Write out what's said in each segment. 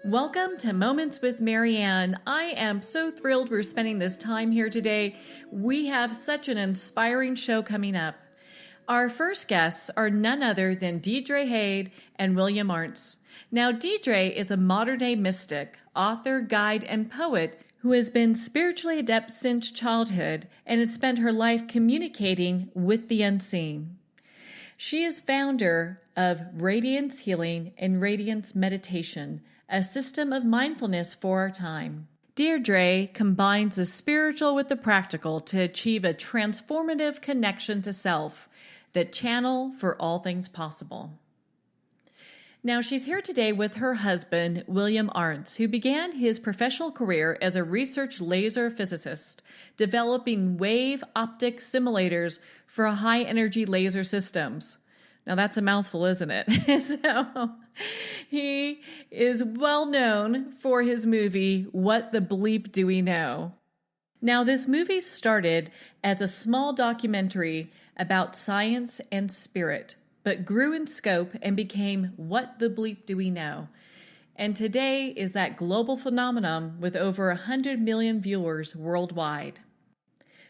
Welcome to Moments with Marianne. I am so thrilled we're spending this time here today. We have such an inspiring show coming up. Our first guests are none other than Deirdre Hade and William Arntz. Now, Deirdre is a modern-day mystic, author, guide, and poet who has been spiritually adept since childhood and has spent her life communicating with the unseen. She is founder of Radiance Healing and Radiance Meditation, a system of mindfulness for our time. Deirdre combines the spiritual with the practical to achieve a transformative connection to self, the channel for all things possible. Now, she's here today with her husband, William Arntz, who began his professional career as a research laser physicist, developing wave optic simulators for high-energy laser systems. Now, that's a mouthful, isn't it? So, he is well known for his movie, What the Bleep Do We Know? Now, this movie started as a small documentary about science and spirit, but grew in scope and became What the Bleep Do We Know? And today is that global phenomenon with over 100 million viewers worldwide.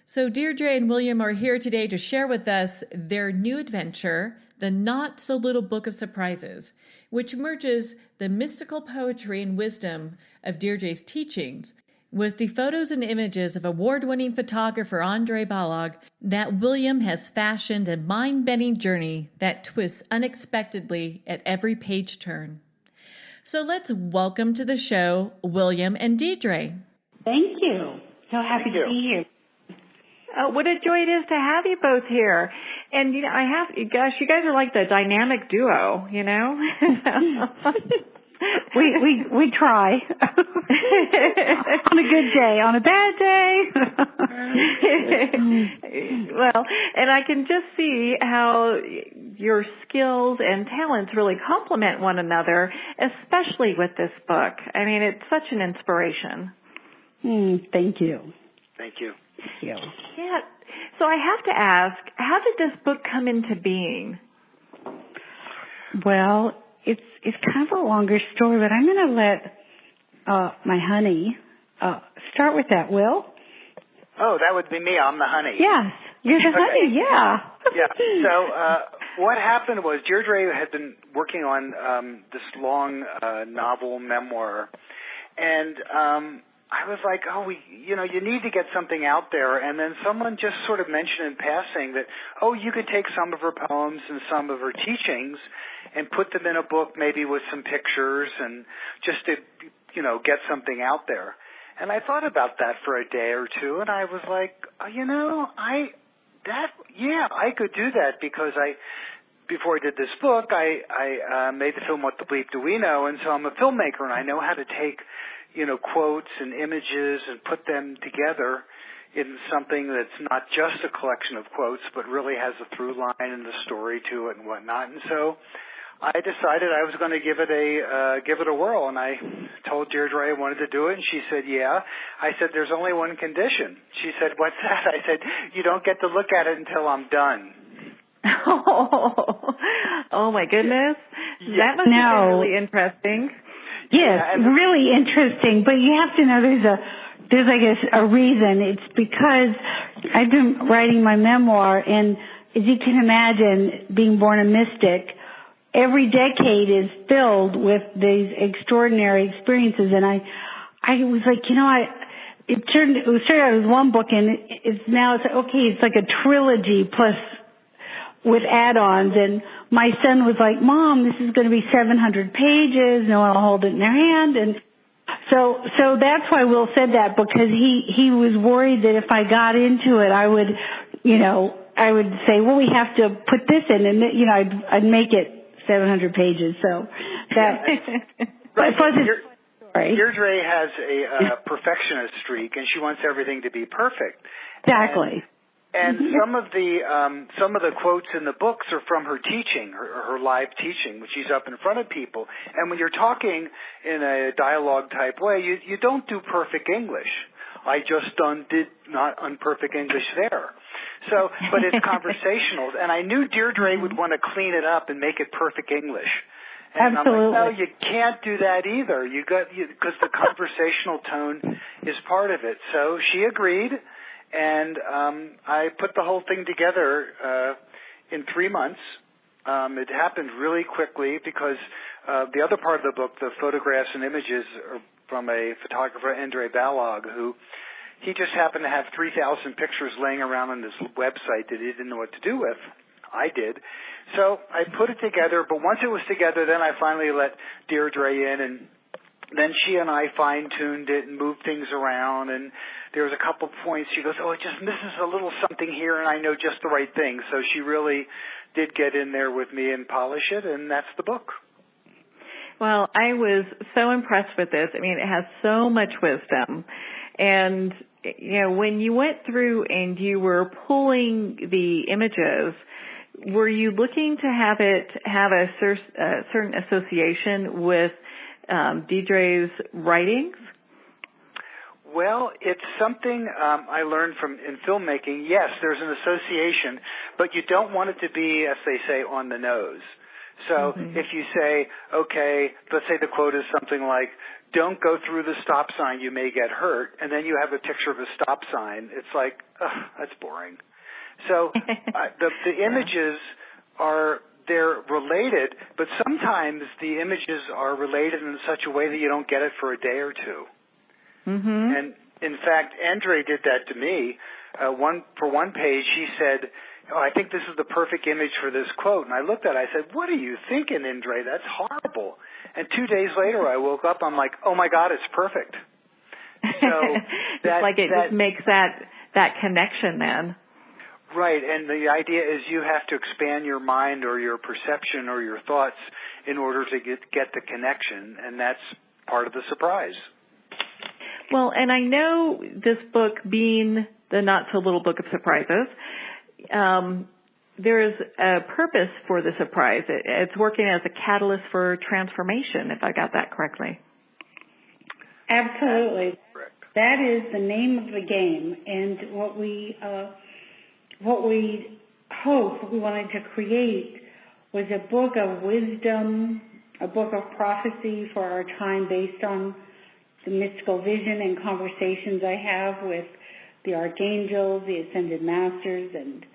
So Deirdre and William are here today to share with us their new adventure, the Not-So-Little Book of Surprises, which merges the mystical poetry and wisdom of Deirdre's teachings with the photos and images of award-winning photographer Andre Balog that William has fashioned a mind-bending journey that twists unexpectedly at every page turn. So let's welcome to the show William and Deirdre. Thank you. So happy to be here. What a joy it is to have you both here. And, you guys are like the dynamic duo, you know? We try. On a good day, on a bad day. Well, and I can just see how your skills and talents really complement one another, especially with this book. I mean, it's such an inspiration. Thank you. Thank you. Yeah. So I have to ask, how did this book come into being? Well, it's kind of a longer story, but I'm going to let my honey start with that. Will? Oh, that would be me. I'm the honey. Yes, you're the honey. Yeah. Yeah. So what happened was Deirdre had been working on this long novel memoir, and I was like, you need to get something out there. And then someone just sort of mentioned in passing that, you could take some of her poems and some of her teachings and put them in a book, maybe with some pictures, and just to, get something out there. And I thought about that for a day or two, and I was like, I could do that because before I did this book, I made the film What the Bleep Do We Know? And so I'm a filmmaker, and I know how to take quotes and images and put them together in something that's not just a collection of quotes, but really has a through line and the story to it and whatnot. And so I decided I was going to give it a whirl, and I told Deirdre I wanted to do it, and she said, yeah. I said, there's only one condition. She said, what's that? I said, you don't get to look at it until I'm done. Oh my goodness. Yeah. That must have been really interesting. Yes, really interesting. But you have to know there's I guess a reason. It's because I've been writing my memoir, and as you can imagine, being born a mystic, every decade is filled with these extraordinary experiences. And I was like, it started out as one book, and it's like a trilogy plus with add-ons. And my son was like, Mom, this is going to be 700 pages. No one will hold it in their hand. And so that's why Will said that, because he was worried that if I got into it, I would say, well, we have to put this in, and I'd make it 700 pages. So that right. Deirdre has a perfectionist streak, and she wants everything to be perfect. Exactly. And some of the quotes in the books are from her teaching, her live teaching, when she's up in front of people. And when you're talking in a dialogue type way, you don't do perfect English. I just did not unperfect English there. So, but it's conversational. And I knew Deirdre would want to clean it up and make it perfect English. And Absolutely. I'm like, no, you can't do that either. Because the conversational tone is part of it. So she agreed, and I put the whole thing together in 3 months. It happened really quickly because the other part of the book, the photographs and images, are from a photographer, Andre Balog, who he just happened to have 3,000 pictures laying around on his website that he didn't know what to do with. I did. So I put it together, but once it was together, then I finally let Deirdre in, and then she and I fine-tuned it and moved things around, and there was a couple points. She goes, oh, it just misses a little something here, and I know just the right thing. So she really did get in there with me and polish it, and that's the book. Well, I was so impressed with this. I mean, it has so much wisdom. And, you know, when you went through and you were pulling the images, were you looking to have it have a certain association with Deirdre's writings? Well, it's something I learned in filmmaking. Yes, there's an association, but you don't want it to be, as they say, on the nose. So if you say, okay, let's say the quote is something like, don't go through the stop sign, you may get hurt, and then you have a picture of a stop sign, it's like, that's boring. So the images they're related, but sometimes the images are related in such a way that you don't get it for a day or two. Mm-hmm. And in fact, Andre did that to me. For one page, he said, oh, I think this is the perfect image for this quote. And I looked at it, I said, what are you thinking, Andre? That's horrible. And 2 days later, I woke up, I'm like, oh my God, it's perfect. So just makes that connection then. Right, and the idea is you have to expand your mind or your perception or your thoughts in order to get the connection, and that's part of the surprise. Well, and I know this book being the not-so-little book of surprises, there is a purpose for the surprise. It's working as a catalyst for transformation, if I got that correctly. Absolutely. That is the name of the game, and what we wanted to create was a book of wisdom, a book of prophecy for our time based on the mystical vision and conversations I have with the archangels, the ascended masters, and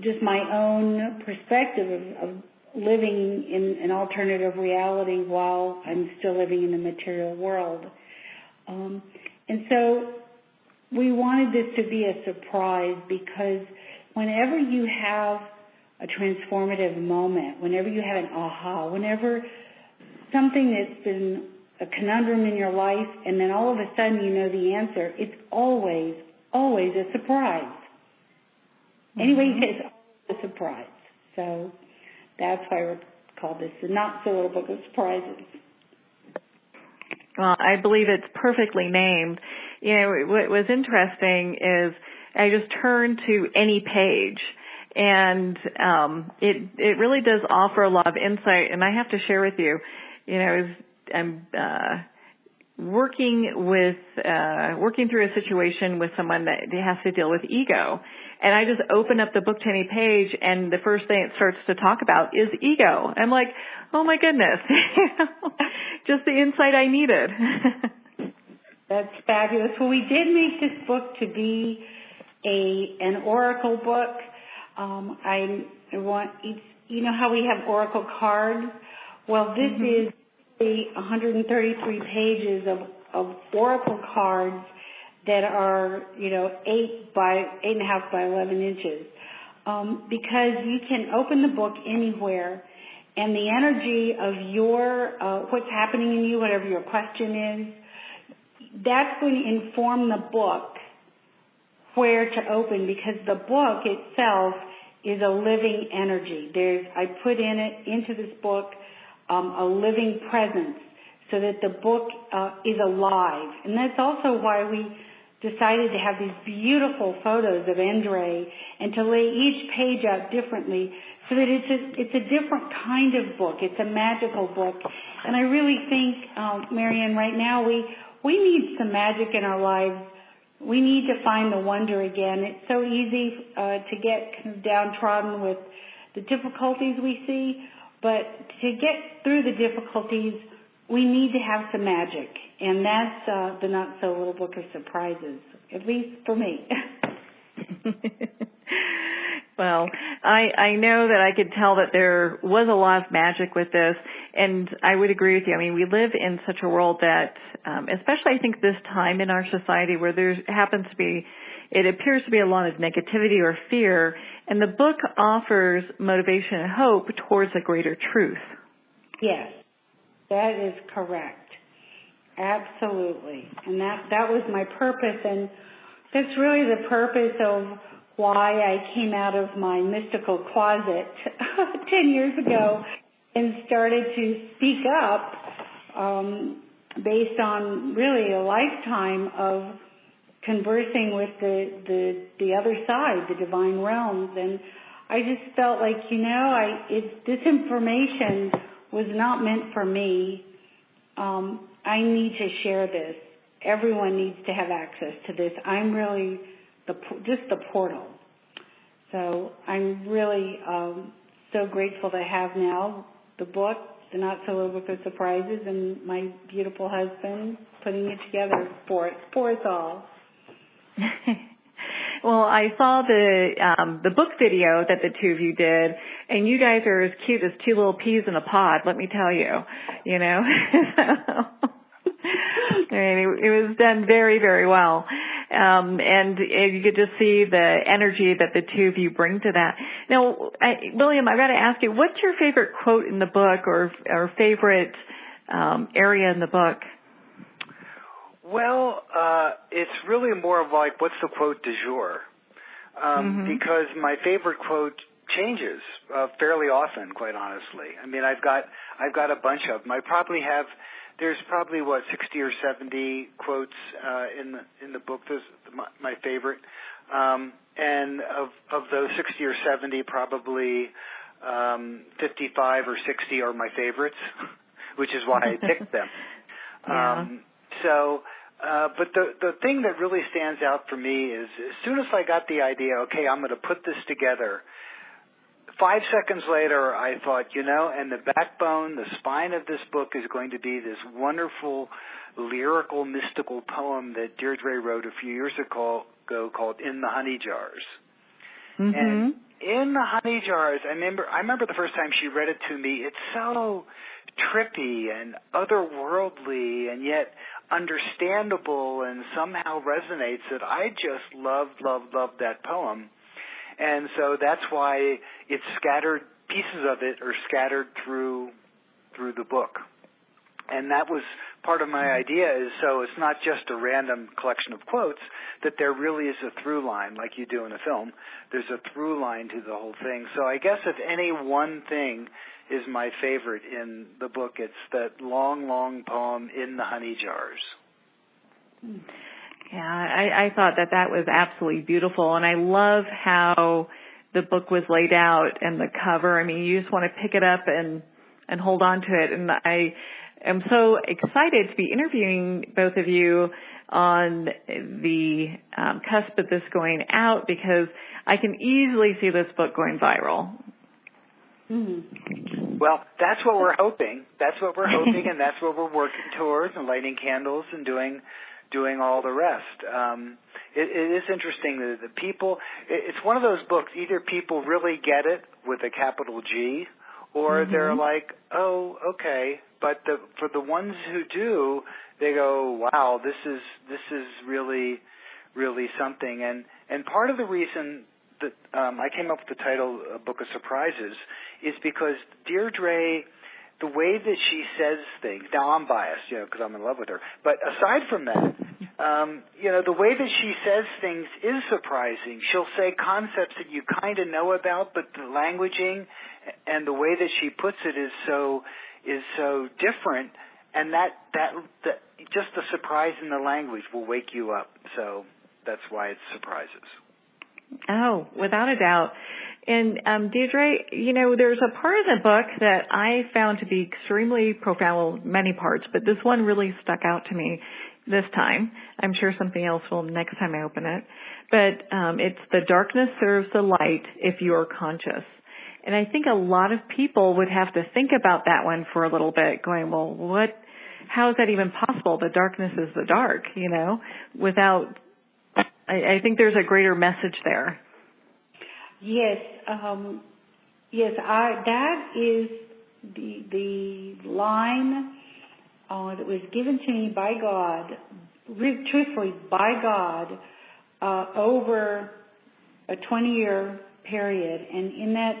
just my own perspective of living in an alternative reality while I'm still living in the material world. And so we wanted this to be a surprise because whenever you have a transformative moment, whenever you have an aha, whenever something that's been a conundrum in your life and then all of a sudden you know the answer, it's always a surprise. Mm-hmm. Anyway, it's always a surprise. So that's why we call this the Not-So-Little Book of Surprises. Well, I believe it's perfectly named. You know, what was interesting is I just turned to any page, and it really does offer a lot of insight. And I have to share with you, you know, I'm working through a situation with someone that has to deal with ego. And I just open up the book to any page, and the first thing it starts to talk about is ego. I'm like, oh my goodness, just the insight I needed. That's fabulous. Well, we did make this book to be an oracle book. You know how we have oracle cards? Well, this is 133 pages of oracle cards that are, 8.5 by 11 inches. Because you can open the book anywhere, and the energy of what's happening in you, whatever your question is, that's going to inform the book where to open, because the book itself is a living energy. I put into this book a living presence so that the book is alive. And that's also why we decided to have these beautiful photos of Andre and to lay each page out differently so that it's a different kind of book. It's a magical book. And I really think, Marianne, right now we need some magic in our lives. We need to find the wonder again. It's so easy to get kind of downtrodden with the difficulties we see. but to get through the difficulties, we need to have some magic, and that's the Not So Little Book of Surprises, at least for me. Well, I know that I could tell that there was a lot of magic with this, and I would agree with you. I mean, we live in such a world that, especially I think this time in our society where there happens to be, it appears to be a lot of negativity or fear, and the book offers motivation and hope towards a greater truth. Yes, that is correct. Absolutely. And that was my purpose, and that's really the purpose of why I came out of my mystical closet 10 years ago and started to speak up based on really a lifetime of conversing with the other side, the divine realms. And I just felt like, this information was not meant for me. I need to share this. Everyone needs to have access to this. I'm really just the portal. So I'm really so grateful to have now the book, The Not So Little Book of Surprises, and my beautiful husband putting it together for us all. Well, I saw the book video that the two of you did, and you guys are as cute as two little peas in a pod, let me tell you, I mean, it was done very, very well. And you could just see the energy that the two of you bring to that. Now, William, I've got to ask you, what's your favorite quote in the book or favorite area in the book? Well, it's really more of like, what's the quote du jour? Because my favorite quote changes fairly often, quite honestly. I mean, I've got a bunch of them. There's probably 60 or 70 quotes in the book. Those my favorite, and of those 60 or 70, probably 55 or 60 are my favorites, which is why I picked them. Yeah. But the thing that really stands out for me is as soon as I got the idea, okay, I'm going to put this together, 5 seconds later I thought, and the backbone, the spine of this book is going to be this wonderful lyrical, mystical poem that Deirdre wrote a few years ago called In the Honey Jars. Mm-hmm. And In the Honey Jars, I remember the first time she read it to me, it's so trippy and otherworldly and yet understandable and somehow resonates that I just love that poem. And so that's why it's scattered, pieces of it are scattered through the book. And that was part of my idea, is so it's not just a random collection of quotes, that there really is a through line like you do in a film. There's a through line to the whole thing. So I guess if any one thing is my favorite in the book, it's that long poem, In the Honey Jars. Yeah, I thought that was absolutely beautiful, and I love how the book was laid out and the cover. I mean, you just want to pick it up and hold on to it. And I am so excited to be interviewing both of you on the cusp of this going out, because I can easily see this book going viral. Mm-hmm. Well, that's what we're hoping. That's what we're hoping, and that's what we're working towards, and lighting candles and doing all the rest. It is interesting that the people, it's one of those books, either people really get it with a capital G, or they're like, oh, okay. But for the ones who do, they go, wow, this is really, really something. And part of the reason that I came up with the title Book of Surprises is because Deirdre, the way that she says things, now I'm biased, because I'm in love with her, but aside from that, the way that she says things is surprising. She'll say concepts that you kind of know about, but the languaging and the way that she puts it is so different, and that just the surprise in the language will wake you up. So that's why it's surprises. Oh, without a doubt. And Deirdre, there's a part of the book that I found to be extremely profound, well, many parts, but this one really stuck out to me this time. I'm sure something else will next time I open it. But it's the darkness serves the light if you are conscious. And I think a lot of people would have to think about that one for a little bit, going, well, how is that even possible? The darkness is the dark, without, I think there's a greater message there. Yes, that is the line that was given to me by God, truthfully by God, over a 20-year period. And in that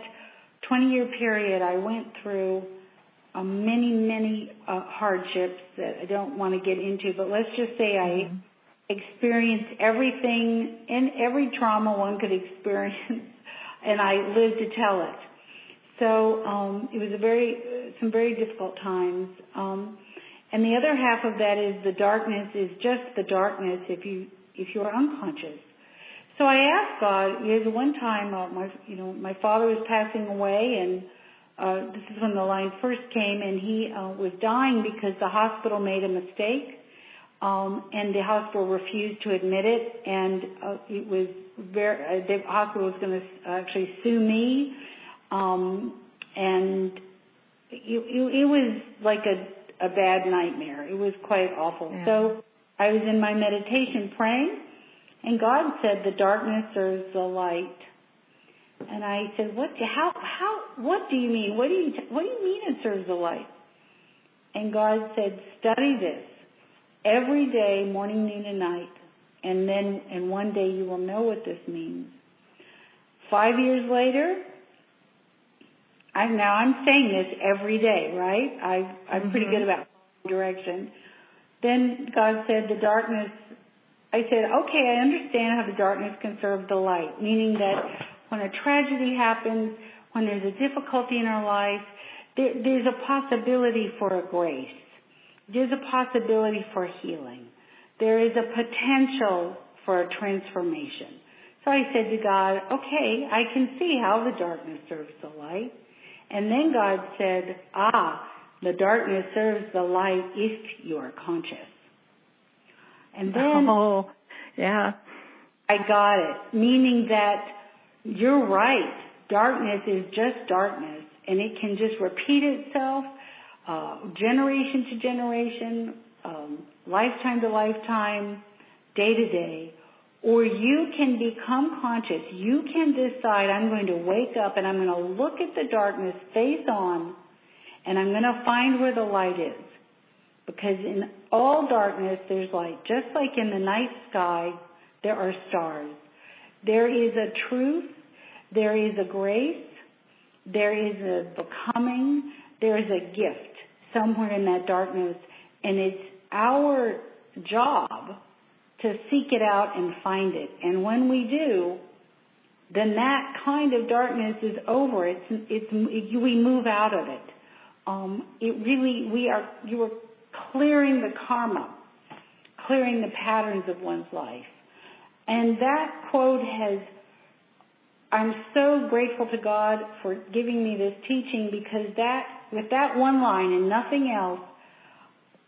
20-year period, I went through many hardships that I don't want to get into, but let's just say I experienced everything and every trauma one could experience, and I lived to tell it. So it was some very difficult times. And the other half of that is the darkness is just the darkness if you are unconscious. So I asked God. There's one time my father was passing away, and this is when the line first came, and he was dying because the hospital made a mistake, and the hospital refused to admit it, and it was the hospital was going to actually sue me, and it was like a bad nightmare. It was quite awful. Yeah. So I was in my meditation praying, and God said, "The darkness serves the light." And I said, "What do you mean? What do you mean it serves the light?" And God said, "Study this every day, morning, noon, and night, and one day you will know what this means." 5 years later, I'm saying this every day, right? I'm pretty good about direction. Then God said, "The darkness." I said, "Okay, I understand how the darkness can serve the light," meaning that when a tragedy happens, when there's a difficulty in our life, there's a possibility for a grace. There's a possibility for healing. There is a potential for a transformation. So I said to God, "Okay, I can see how the darkness serves the light." And then God said, "The darkness serves the light if you are conscious." And then I got it, meaning that you're right. Darkness is just darkness, and it can just repeat itself generation to generation, lifetime to lifetime, day to day. Or you can become conscious. You can decide, I'm going to wake up and I'm going to look at the darkness face on, and I'm going to find where the light is. Because in all darkness, there's light. Just like in the night sky, there are stars. There is a truth. There is a grace. There is a becoming. There is a gift somewhere in that darkness. And it's our job to seek it out and find it. And when we do, then that kind of darkness is over. We move out of it. You are clearing the karma, clearing the patterns of one's life. And that quote I'm so grateful to God for giving me this teaching, because with that one line and nothing else,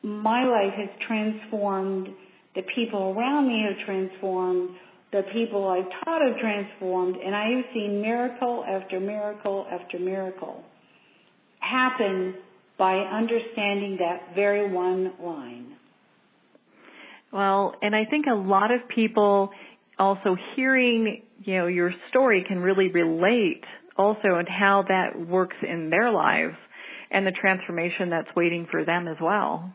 my life has transformed. The people around me have transformed. The people I've taught have transformed. And I have seen miracle after miracle after miracle happen by understanding that very one line. Well, and I think a lot of people also hearing, your story can really relate also in how that works in their lives and the transformation that's waiting for them as well.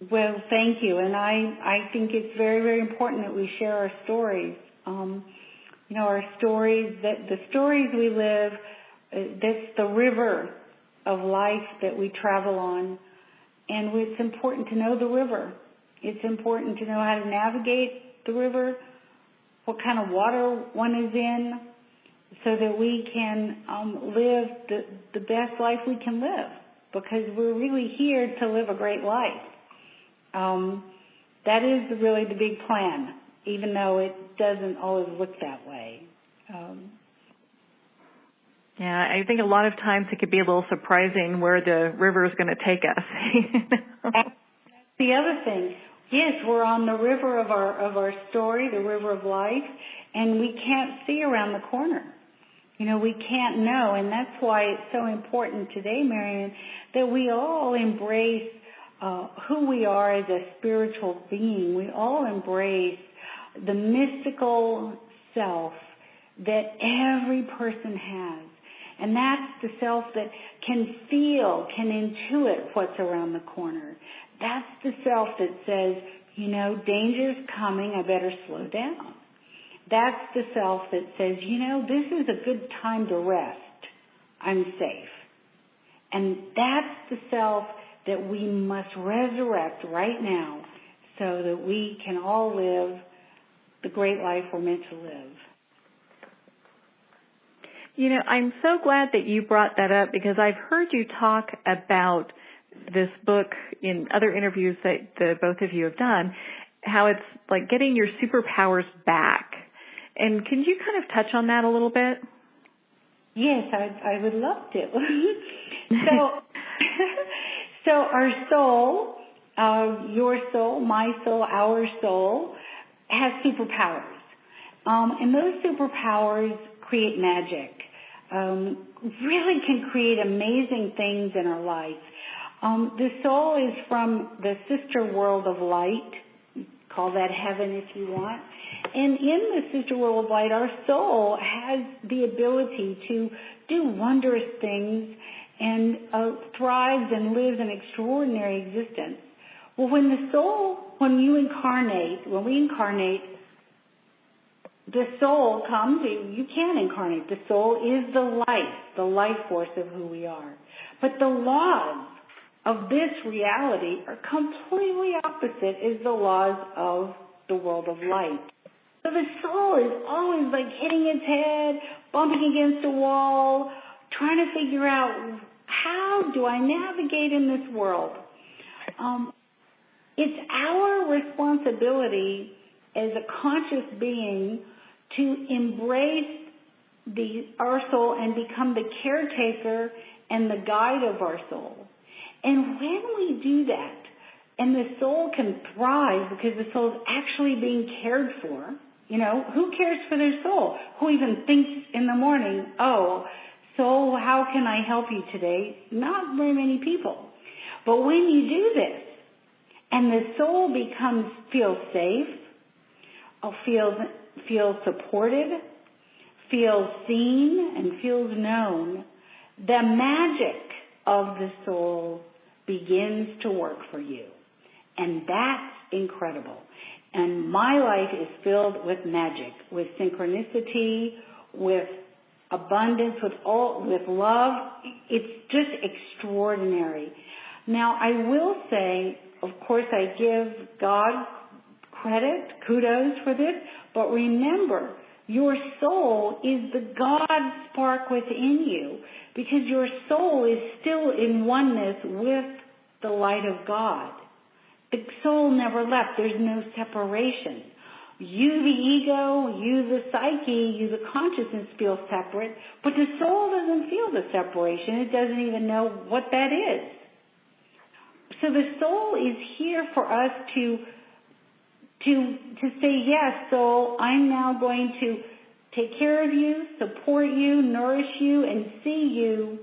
Well, thank you. And I think it's very, very important that we share our stories. Our stories, the stories we live, that's the river of life that we travel on. And it's important to know the river. It's important to know how to navigate the river, what kind of water one is in, so that we can live the best life we can live, because we're really here to live a great life. That is really the big plan, even though it doesn't always look that way. Yeah, I think a lot of times it could be a little surprising where the river is going to take us. That's the other thing. Yes, we're on the river of our story, the river of life, and we can't see around the corner. We can't know, and that's why it's so important today, Marianne, that we all embrace who we are as a spiritual being. We all embrace the mystical self that every person has. And that's the self that can feel, can intuit what's around the corner. That's the self that says, danger's coming, I better slow down. That's the self that says, this is a good time to rest. I'm safe. And that's the self that we must resurrect right now so that we can all live the great life we're meant to live. I'm so glad that you brought that up, because I've heard you talk about this book in other interviews that the both of you have done, how it's like getting your superpowers back. And can you kind of touch on that a little bit? Yes, I would love to. So our soul, your soul, my soul, our soul, has superpowers. And those superpowers create magic, really can create amazing things in our life. The soul is from the sister world of light. Call that heaven if you want. And in the sister world of light, our soul has the ability to do wondrous things and thrives and lives an extraordinary existence. Well, when we incarnate, the soul comes, you can incarnate. The soul is the life force of who we are. But the laws of this reality are completely opposite as the laws of the world of light. So the soul is always like hitting its head, bumping against a wall, trying to figure out, how do I navigate in this world? It's our responsibility as a conscious being to embrace our soul and become the caretaker and the guide of our soul. And when we do that, and the soul can thrive because the soul is actually being cared for, who cares for their soul? Who even thinks in the morning, oh, soul, how can I help you today? Not very many people. But when you do this, and the soul feels safe, feels supported, feels seen, and feels known, the magic of the soul begins to work for you. And that's incredible. And my life is filled with magic, with synchronicity, with abundance, with love. It's just extraordinary. Now, I will say, of course, I give God credit, kudos for this, but remember, your soul is the God spark within you, because your soul is still in oneness with the light of God. The soul never left. There's no separation. You, the ego, you, the psyche, you, the consciousness, feel separate, but the soul doesn't feel the separation. It doesn't even know what that is. So the soul is here for us to say, yes, soul, I'm now going to take care of you, support you, nourish you, and see you,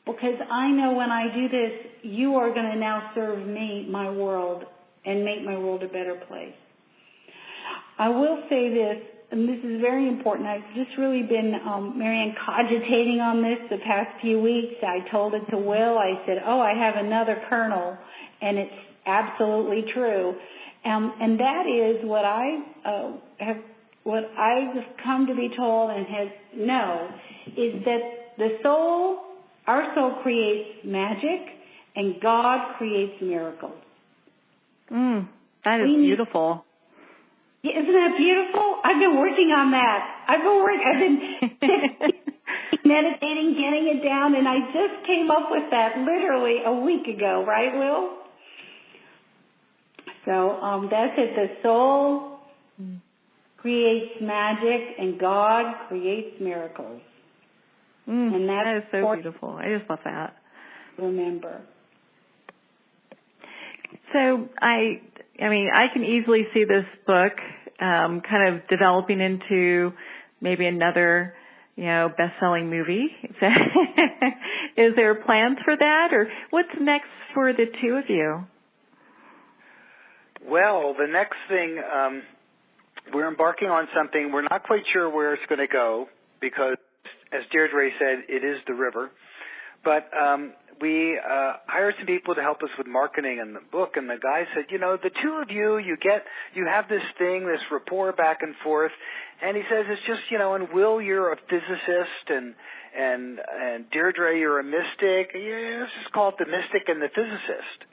because I know when I do this, you are going to now serve me, my world, and make my world a better place. I will say this, and this is very important. I've just really been, Marianne, cogitating on this the past few weeks. I told it to Will. I said, I have another kernel, and it's absolutely true. And that is what I've come to be told and know is that our soul creates magic, and God creates miracles. That is beautiful. Isn't that beautiful? I've been working on that. I've been meditating, getting it down, and I just came up with that literally a week ago, right, Will? So that's it. The soul creates magic, and God creates miracles. And that is so beautiful. I just love that. Remember. So I can easily see this book kind of developing into maybe another best-selling movie. Is there plans for that, or what's next for the two of you? Well, the next thing, we're embarking on something. We're not quite sure where it's going to go because, as Deirdre said, it is the river. But we hired some people to help us with marketing in the book, and the guy said, the two of you have this thing, this rapport back and forth, and he says it's just, and Will, you're a physicist, and Deirdre, you're a mystic. Yeah, let's just call it the mystic and the physicist.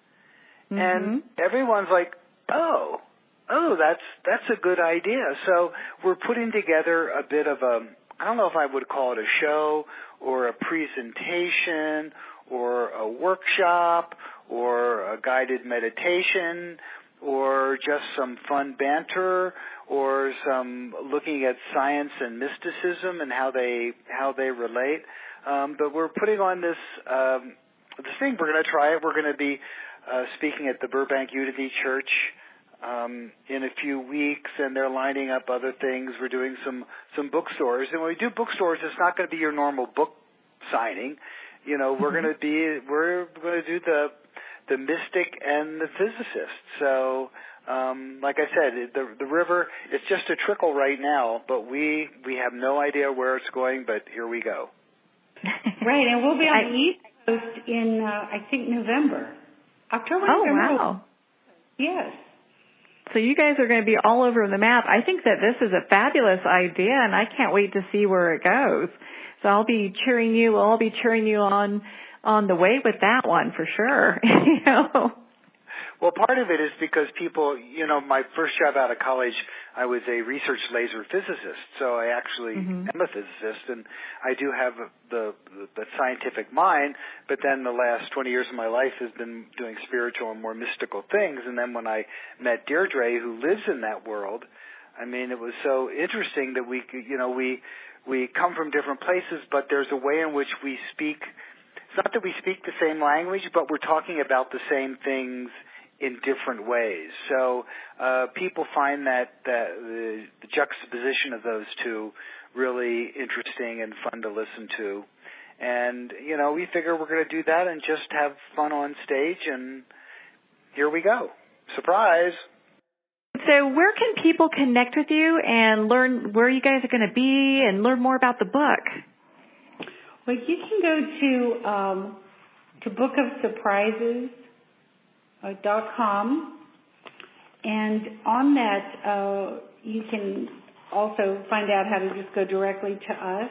Mm-hmm. And everyone's like, oh, that's a good idea. So we're putting together a bit of I don't know if I would call it a show or a presentation or a workshop or a guided meditation or just some fun banter or some looking at science and mysticism and how they relate. But we're putting on this thing. We're going to try it. We're going to be speaking at the Burbank Unity Church in a few weeks, and they're lining up other things. We're doing some bookstores, and when we do bookstores, it's not going to be your normal book signing. We're going to do the mystic and the physicist. So, like I said, the river, it's just a trickle right now, but we have no idea where it's going. But here we go. Right, and we'll be on the East Coast in I think October. Oh, November. wow! Yes. So you guys are going to be all over the map. I think that this is a fabulous idea, and I can't wait to see where it goes. So I'll be cheering you. I'll be cheering you on the way with that one for sure. Well, part of it is because people, my first job out of college, I was a research laser physicist. So I actually am a physicist, and I do have the scientific mind. But then the last 20 years of my life has been doing spiritual and more mystical things. And then when I met Deirdre, who lives in that world, I mean, it was so interesting that we come from different places, but there's a way in which we speak. It's not that we speak the same language, but we're talking about the same things in different ways. So people find that the juxtaposition of those two really interesting and fun to listen to. And, we figure we're going to do that and just have fun on stage, and here we go. Surprise! So where can people connect with you and learn where you guys are going to be and learn more about the book? Well, you can go to bookofsurprises.com, and on that you can also find out how to just go directly to us.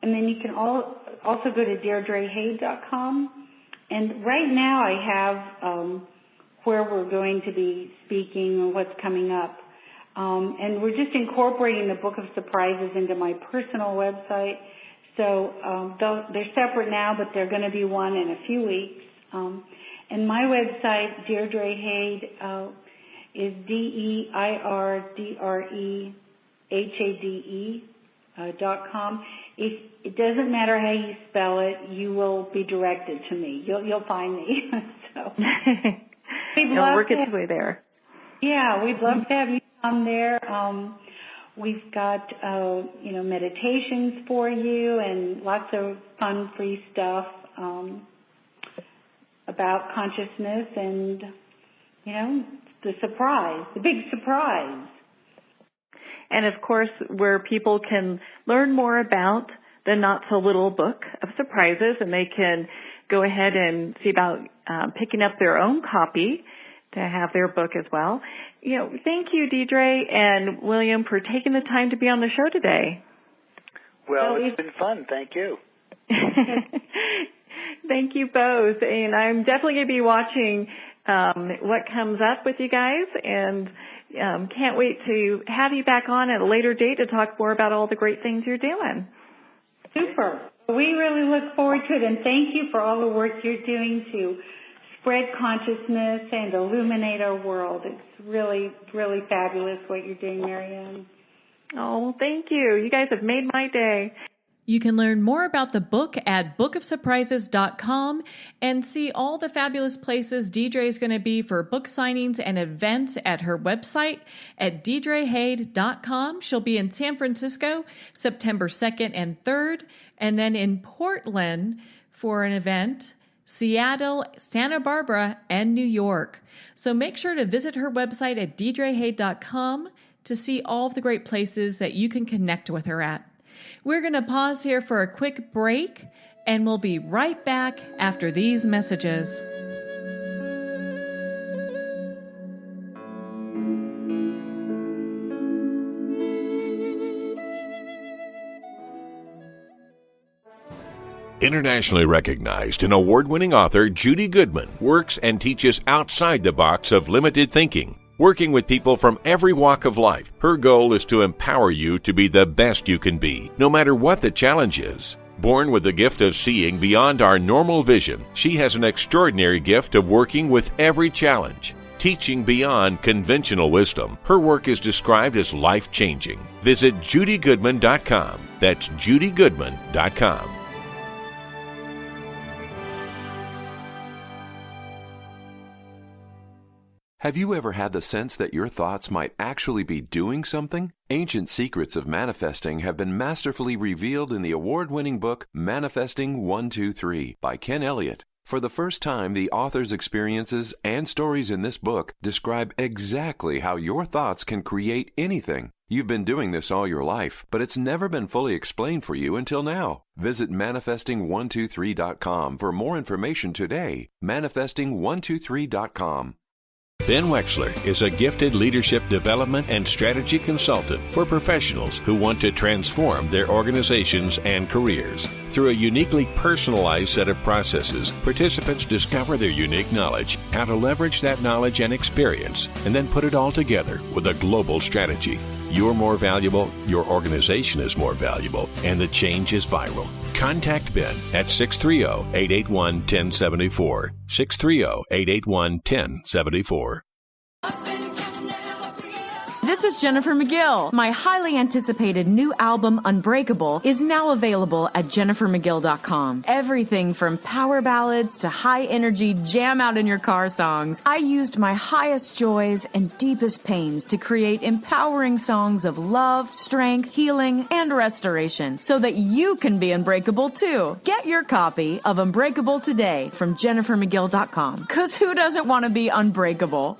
And then you can also go to DeirdreHade.com. And right now I have where we're going to be speaking and what's coming up. And we're just incorporating the Book of Surprises into my personal website. So they're separate now, but they're going to be one in a few weeks. And my website, Deirdre Hade, is DeirdreHade.com. It doesn't matter how you spell it, you will be directed to me. You'll find me. So we'll work its way there. Yeah, we'd love to have you come there. We've got meditations for you and lots of fun free stuff about consciousness and the big surprise. And of course, where people can learn more about the not-so-little book of surprises, and they can go ahead and see about picking up their own copy to have their book as well. Thank you, Deirdre and William, for taking the time to be on the show today. Well, it's been fun. Thank you. Thank you both. And I'm definitely going to be watching what comes up with you guys, and can't wait to have you back on at a later date to talk more about all the great things you're doing. Super. We really look forward to it, and thank you for all the work you're doing to spread consciousness and illuminate our world. It's really, really fabulous what you're doing, Marianne. Oh, thank you. You guys have made my day. You can learn more about the book at bookofsurprises.com and see all the fabulous places Deirdre is going to be for book signings and events at her website at deirdrehade.com. She'll be in San Francisco September 2nd and 3rd, and then in Portland for an event, Seattle, Santa Barbara, and New York. So make sure to visit her website at deirdrehade.com to see all of the great places that you can connect with her at. We're going to pause here for a quick break, and we'll be right back after these messages. Internationally recognized and award-winning author Judy Goodman works and teaches outside the box of limited thinking. Working with people from every walk of life, her goal is to empower you to be the best you can be, no matter what the challenge is. Born with the gift of seeing beyond our normal vision, she has an extraordinary gift of working with every challenge. Teaching beyond conventional wisdom, her work is described as life-changing. Visit judygoodman.com. That's judygoodman.com. Have you ever had the sense that your thoughts might actually be doing something? Ancient secrets of manifesting have been masterfully revealed in the award-winning book Manifesting 1-2-3 by Ken Elliott. For the first time, the author's experiences and stories in this book describe exactly how your thoughts can create anything. You've been doing this all your life, but it's never been fully explained for you until now. Visit manifesting123.com for more information today. Manifesting123.com. Ben Wexler is a gifted leadership development and strategy consultant for professionals who want to transform their organizations and careers. Through a uniquely personalized set of processes, participants discover their unique knowledge, how to leverage that knowledge and experience, and then put it all together with a global strategy. You're more valuable, your organization is more valuable, and the change is viral. Contact Ben at 630-881-1074. 630-881-1074. This is Jennifer McGill. My highly anticipated new album, Unbreakable, is now available at jennifermcgill.com. Everything from power ballads to high-energy jam-out-in-your-car songs. I used my highest joys and deepest pains to create empowering songs of love, strength, healing, and restoration so that you can be unbreakable too. Get your copy of Unbreakable today from jennifermcgill.com. Because who doesn't want to be unbreakable?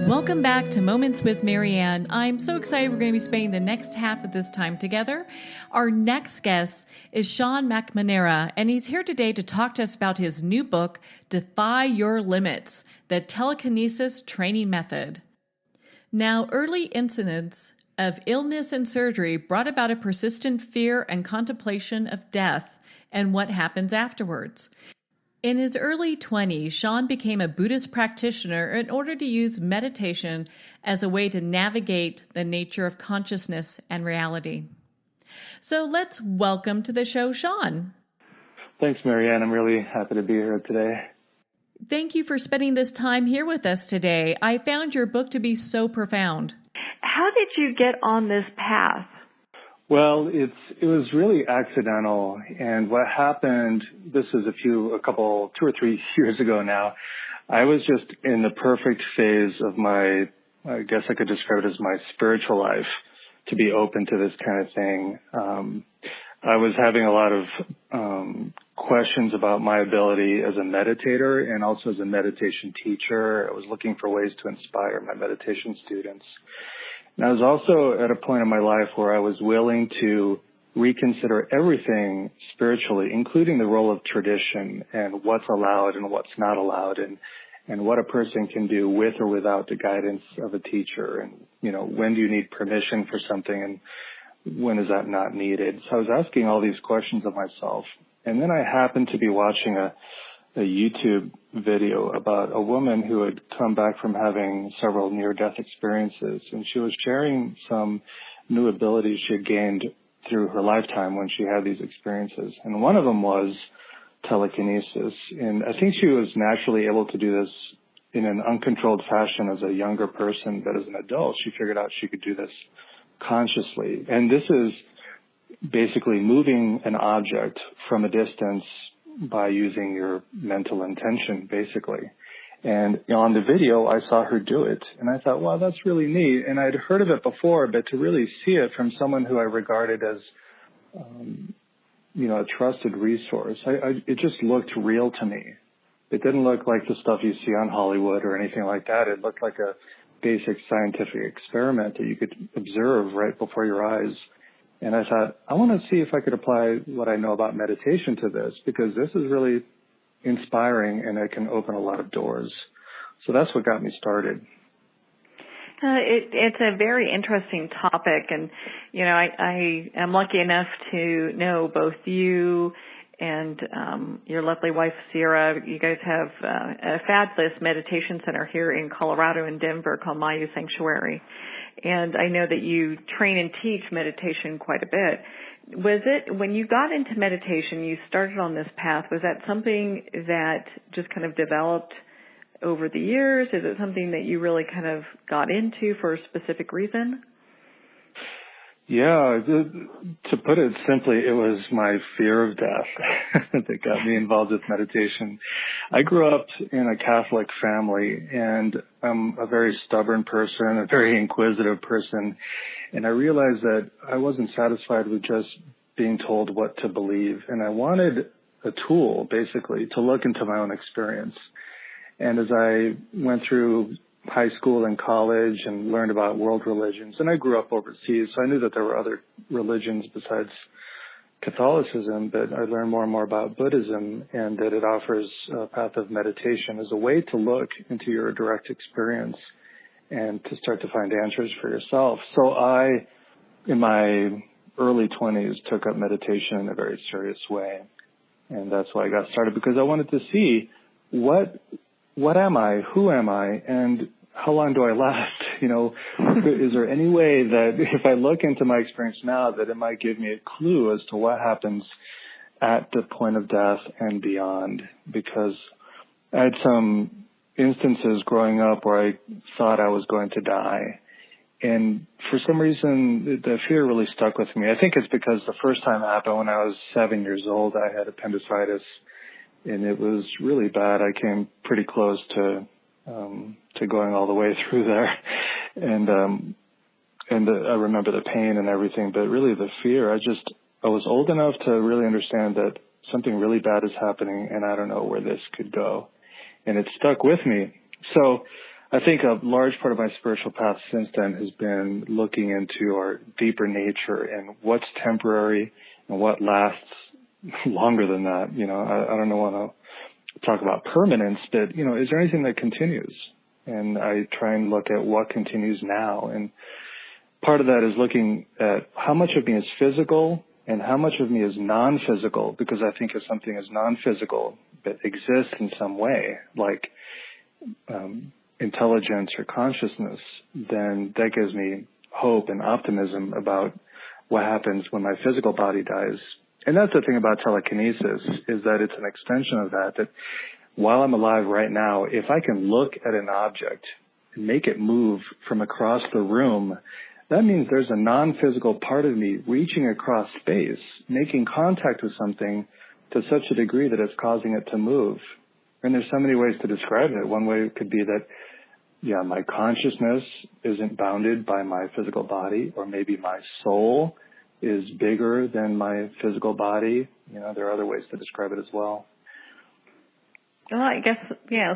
Welcome back to Moments with Marianne. I'm so excited we're going to be spending the next half of this time together. Our next guest is Sean McNamara, and he's here today to talk to us about his new book, Defy Your Limits, the Telekinesis Training Method. Now, early incidents of illness and surgery brought about a persistent fear and contemplation of death and what happens afterwards. In his early 20s, Sean became a Buddhist practitioner in order to use meditation as a way to navigate the nature of consciousness and reality. So let's welcome to the show, Sean. Thanks, Marianne. I'm really happy to be here today. Thank you for spending this time here with us today. I found your book to be so profound. How did you get on this path? Well, it was really accidental, and what happened, this is 2 or 3 years ago now, I was just in the perfect phase of my, I guess I could describe it as my spiritual life, to be open to this kind of thing. I was having a lot of questions about my ability as a meditator and also as a meditation teacher. I was looking for ways to inspire my meditation students. And I was also at a point in my life where I was willing to reconsider everything spiritually, including the role of tradition and what's allowed and what's not allowed, and what a person can do with or without the guidance of a teacher. And, when do you need permission for something and when is that not needed? So I was asking all these questions of myself. And then I happened to be watching a a YouTube video about a woman who had come back from having several near-death experiences, and she was sharing some new abilities she had gained through her lifetime when she had these experiences. And one of them was telekinesis. And I think she was naturally able to do this in an uncontrolled fashion as a younger person, but as an adult, she figured out she could do this consciously. And this is basically moving an object from a distance by using your mental intention, basically. And on the video, I saw her do it, and I thought, wow, that's really neat. And I'd heard of it before, but to really see it from someone who I regarded as, a trusted resource, it just looked real to me. It didn't look like the stuff you see on Hollywood or anything like that. It looked like a basic scientific experiment that you could observe right before your eyes. And I thought, I want to see if I could apply what I know about meditation to this, because this is really inspiring and it can open a lot of doors. So that's what got me started. It's a very interesting topic, and I am lucky enough to know both you and your lovely wife Sierra. You guys have a fabulous meditation center here in Colorado in Denver called Mayu Sanctuary, and I know that you train and teach meditation quite a bit. Was it, when you got into meditation, you started on this path, was that something that just kind of developed over the years? Is it something that you really kind of got into for a specific reason? Yeah, to put it simply, it was my fear of death that got me involved with meditation. I grew up in a Catholic family, and I'm a very stubborn person, a very inquisitive person, and I realized that I wasn't satisfied with just being told what to believe, and I wanted a tool, basically, to look into my own experience. And as I went through high school and college and learned about world religions, and I grew up overseas, so I knew that there were other religions besides Catholicism, but I learned more and more about Buddhism, and that it offers a path of meditation as a way to look into your direct experience and to start to find answers for yourself. So I, in my early 20s, took up meditation in a very serious way, and that's why I got started, because I wanted to see what am I? Who am I? And how long do I last? Is there any way that if I look into my experience now, that it might give me a clue as to what happens at the point of death and beyond? Because I had some instances growing up where I thought I was going to die. And for some reason, the fear really stuck with me. I think it's because the first time it happened when I was 7 years old. I had appendicitis, and it was really bad. I came pretty close to going all the way through there, and I remember the pain and everything, but really the fear. I was old enough to really understand that something really bad is happening, and I don't know where this could go, and it stuck with me. So I think a large part of my spiritual path since then has been looking into our deeper nature and what's temporary and what lasts longer than that. I don't want to talk about permanence, but, is there anything that continues? And I try and look at what continues now. And part of that is looking at how much of me is physical and how much of me is non-physical, because I think if something is non-physical but exists in some way, like intelligence or consciousness, then that gives me hope and optimism about what happens when my physical body dies. And that's the thing about telekinesis, is that it's an extension of that while I'm alive right now, if I can look at an object and make it move from across the room, that means there's a non-physical part of me reaching across space, making contact with something to such a degree that it's causing it to move. And there's so many ways to describe it. One way could be that, my consciousness isn't bounded by my physical body, or maybe my soul is bigger than my physical body. There are other ways to describe it as well. Well, I guess,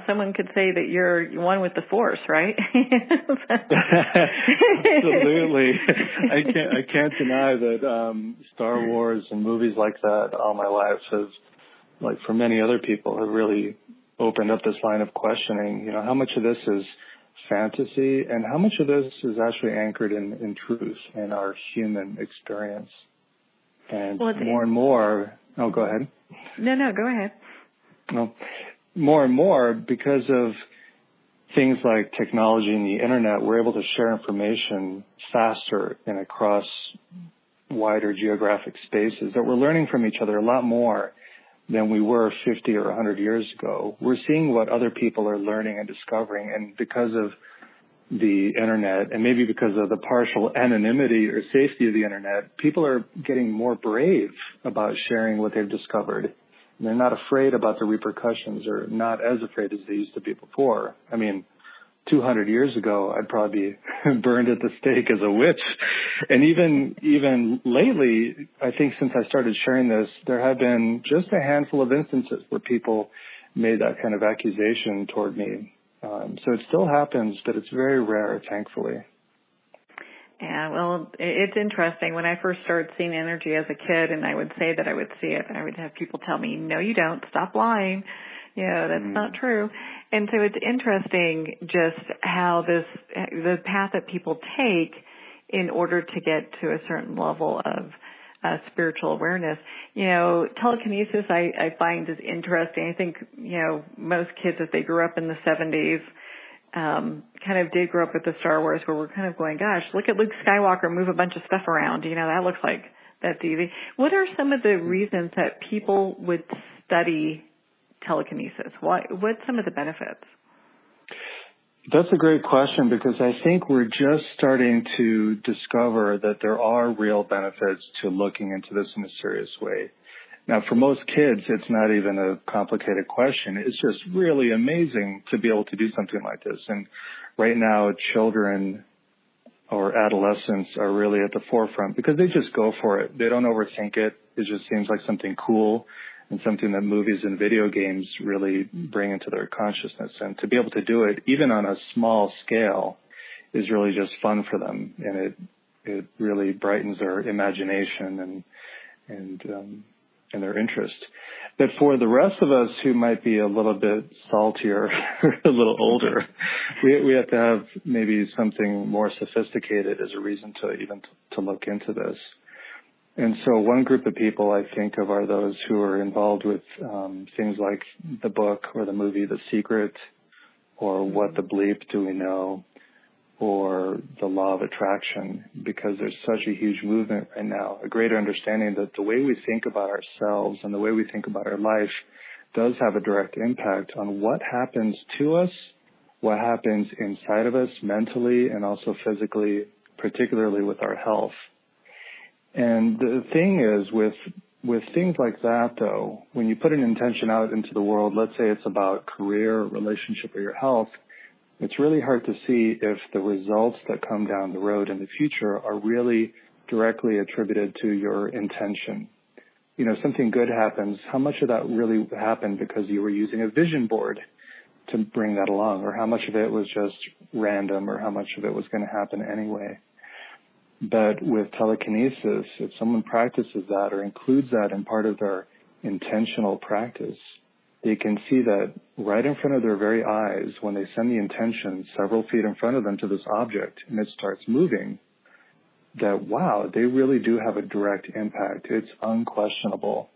someone could say that you're one with the Force, right? Absolutely. I can't deny that Star Wars and movies like that all my life have, like for many other people, have really opened up this line of questioning, how much of this is fantasy and how much of this is actually anchored in truth and our human experience. And more and more, go ahead. No, go ahead. Well, more and more, because of things like technology and the internet, we're able to share information faster and across wider geographic spaces, that we're learning from each other a lot more than we were 50 or 100 years ago. We're seeing what other people are learning and discovering, and because of the internet, and maybe because of the partial anonymity or safety of the internet, people are getting more brave about sharing what they've discovered. And they're not afraid about the repercussions, or not as afraid as they used to be before. I mean, 200 years ago, I'd probably be burned at the stake as a witch. And even lately, I think since I started sharing this, there have been just a handful of instances where people made that kind of accusation toward me. So it still happens, but it's very rare, thankfully. Yeah, well, it's interesting. When I first started seeing energy as a kid, and I would say that I would see it, I would have people tell me, no, you don't, stop lying. That's not true. And so it's interesting just how the path that people take in order to get to a certain level of spiritual awareness. Telekinesis I find is interesting. I think, most kids, if they grew up in the 70s, kind of did grow up with the Star Wars, where we're kind of going, gosh, look at Luke Skywalker move a bunch of stuff around. That looks like that's easy. What are some of the reasons that people would study telekinesis? What's some of the benefits? That's a great question, because I think we're just starting to discover that there are real benefits to looking into this in a serious way. Now, for most kids, it's not even a complicated question. It's just really amazing to be able to do something like this. And right now, children or adolescents are really at the forefront because they just go for it. They don't overthink it. It just seems like something cool and something that movies and video games really bring into their consciousness. And to be able to do it, even on a small scale, is really just fun for them. And it really brightens their imagination and their interest. But for the rest of us who might be a little bit saltier, a little older, we have to have maybe something more sophisticated as a reason to look into this. And so one group of people I think of are those who are involved with things like the book or the movie The Secret, or What the Bleep Do We Know, or the law of attraction, because there's such a huge movement right now, a greater understanding that the way we think about ourselves and the way we think about our life does have a direct impact on what happens to us, what happens inside of us mentally and also physically, particularly with our health. And the thing is, with things like that, though, when you put an intention out into the world, let's say it's about career, relationship, or your health, it's really hard to see if the results that come down the road in the future are really directly attributed to your intention. Something good happens. How much of that really happened because you were using a vision board to bring that along, or how much of it was just random, or how much of it was going to happen anyway? But with telekinesis, if someone practices that or includes that in part of their intentional practice, they can see that right in front of their very eyes when they send the intention several feet in front of them to this object and it starts moving, that, wow, they really do have a direct impact. It's unquestionable.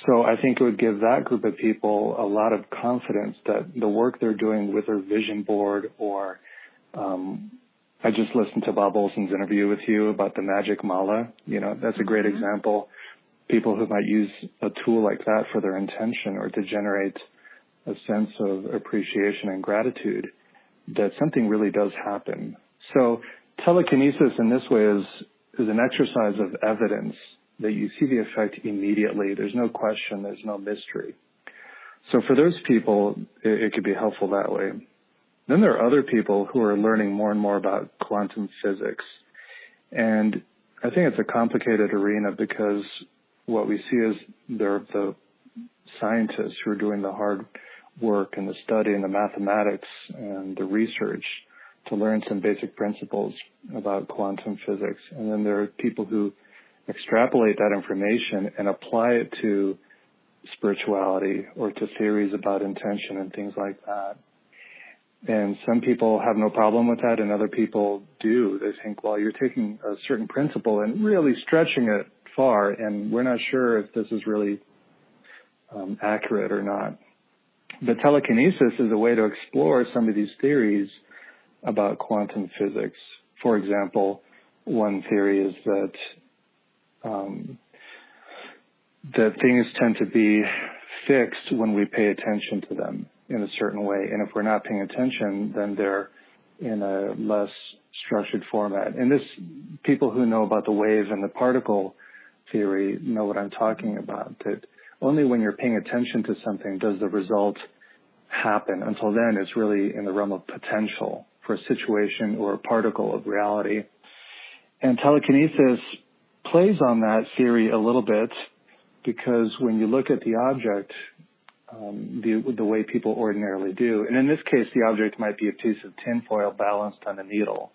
So I think it would give that group of people a lot of confidence that the work they're doing with their vision board, or I just listened to Bob Olson's interview with you about the magic mala. That's a great example. People who might use a tool like that for their intention or to generate a sense of appreciation and gratitude, that something really does happen. So telekinesis in this way is an exercise of evidence that you see the effect immediately. There's no question. There's no mystery. So for those people, it could be helpful that way. Then there are other people who are learning more and more about quantum physics. And I think it's a complicated arena because what we see is there are the scientists who are doing the hard work and the study and the mathematics and the research to learn some basic principles about quantum physics. And then there are people who extrapolate that information and apply it to spirituality or to theories about intention and things like that. And some people have no problem with that, and other people do. They think, well, you're taking a certain principle and really stretching it far, and we're not sure if this is really accurate or not. But telekinesis is a way to explore some of these theories about quantum physics. For example, one theory is that that things tend to be fixed when we pay attention to them in a certain way. And if we're not paying attention, then they're in a less structured format. And this, people who know about the wave and the particle theory know what I'm talking about, that only when you're paying attention to something does the result happen. Until then, it's really in the realm of potential for a situation or a particle of reality. And telekinesis plays on that theory a little bit, because when you look at the object, the way people ordinarily do, and in this case, the object might be a piece of tinfoil balanced on a needle,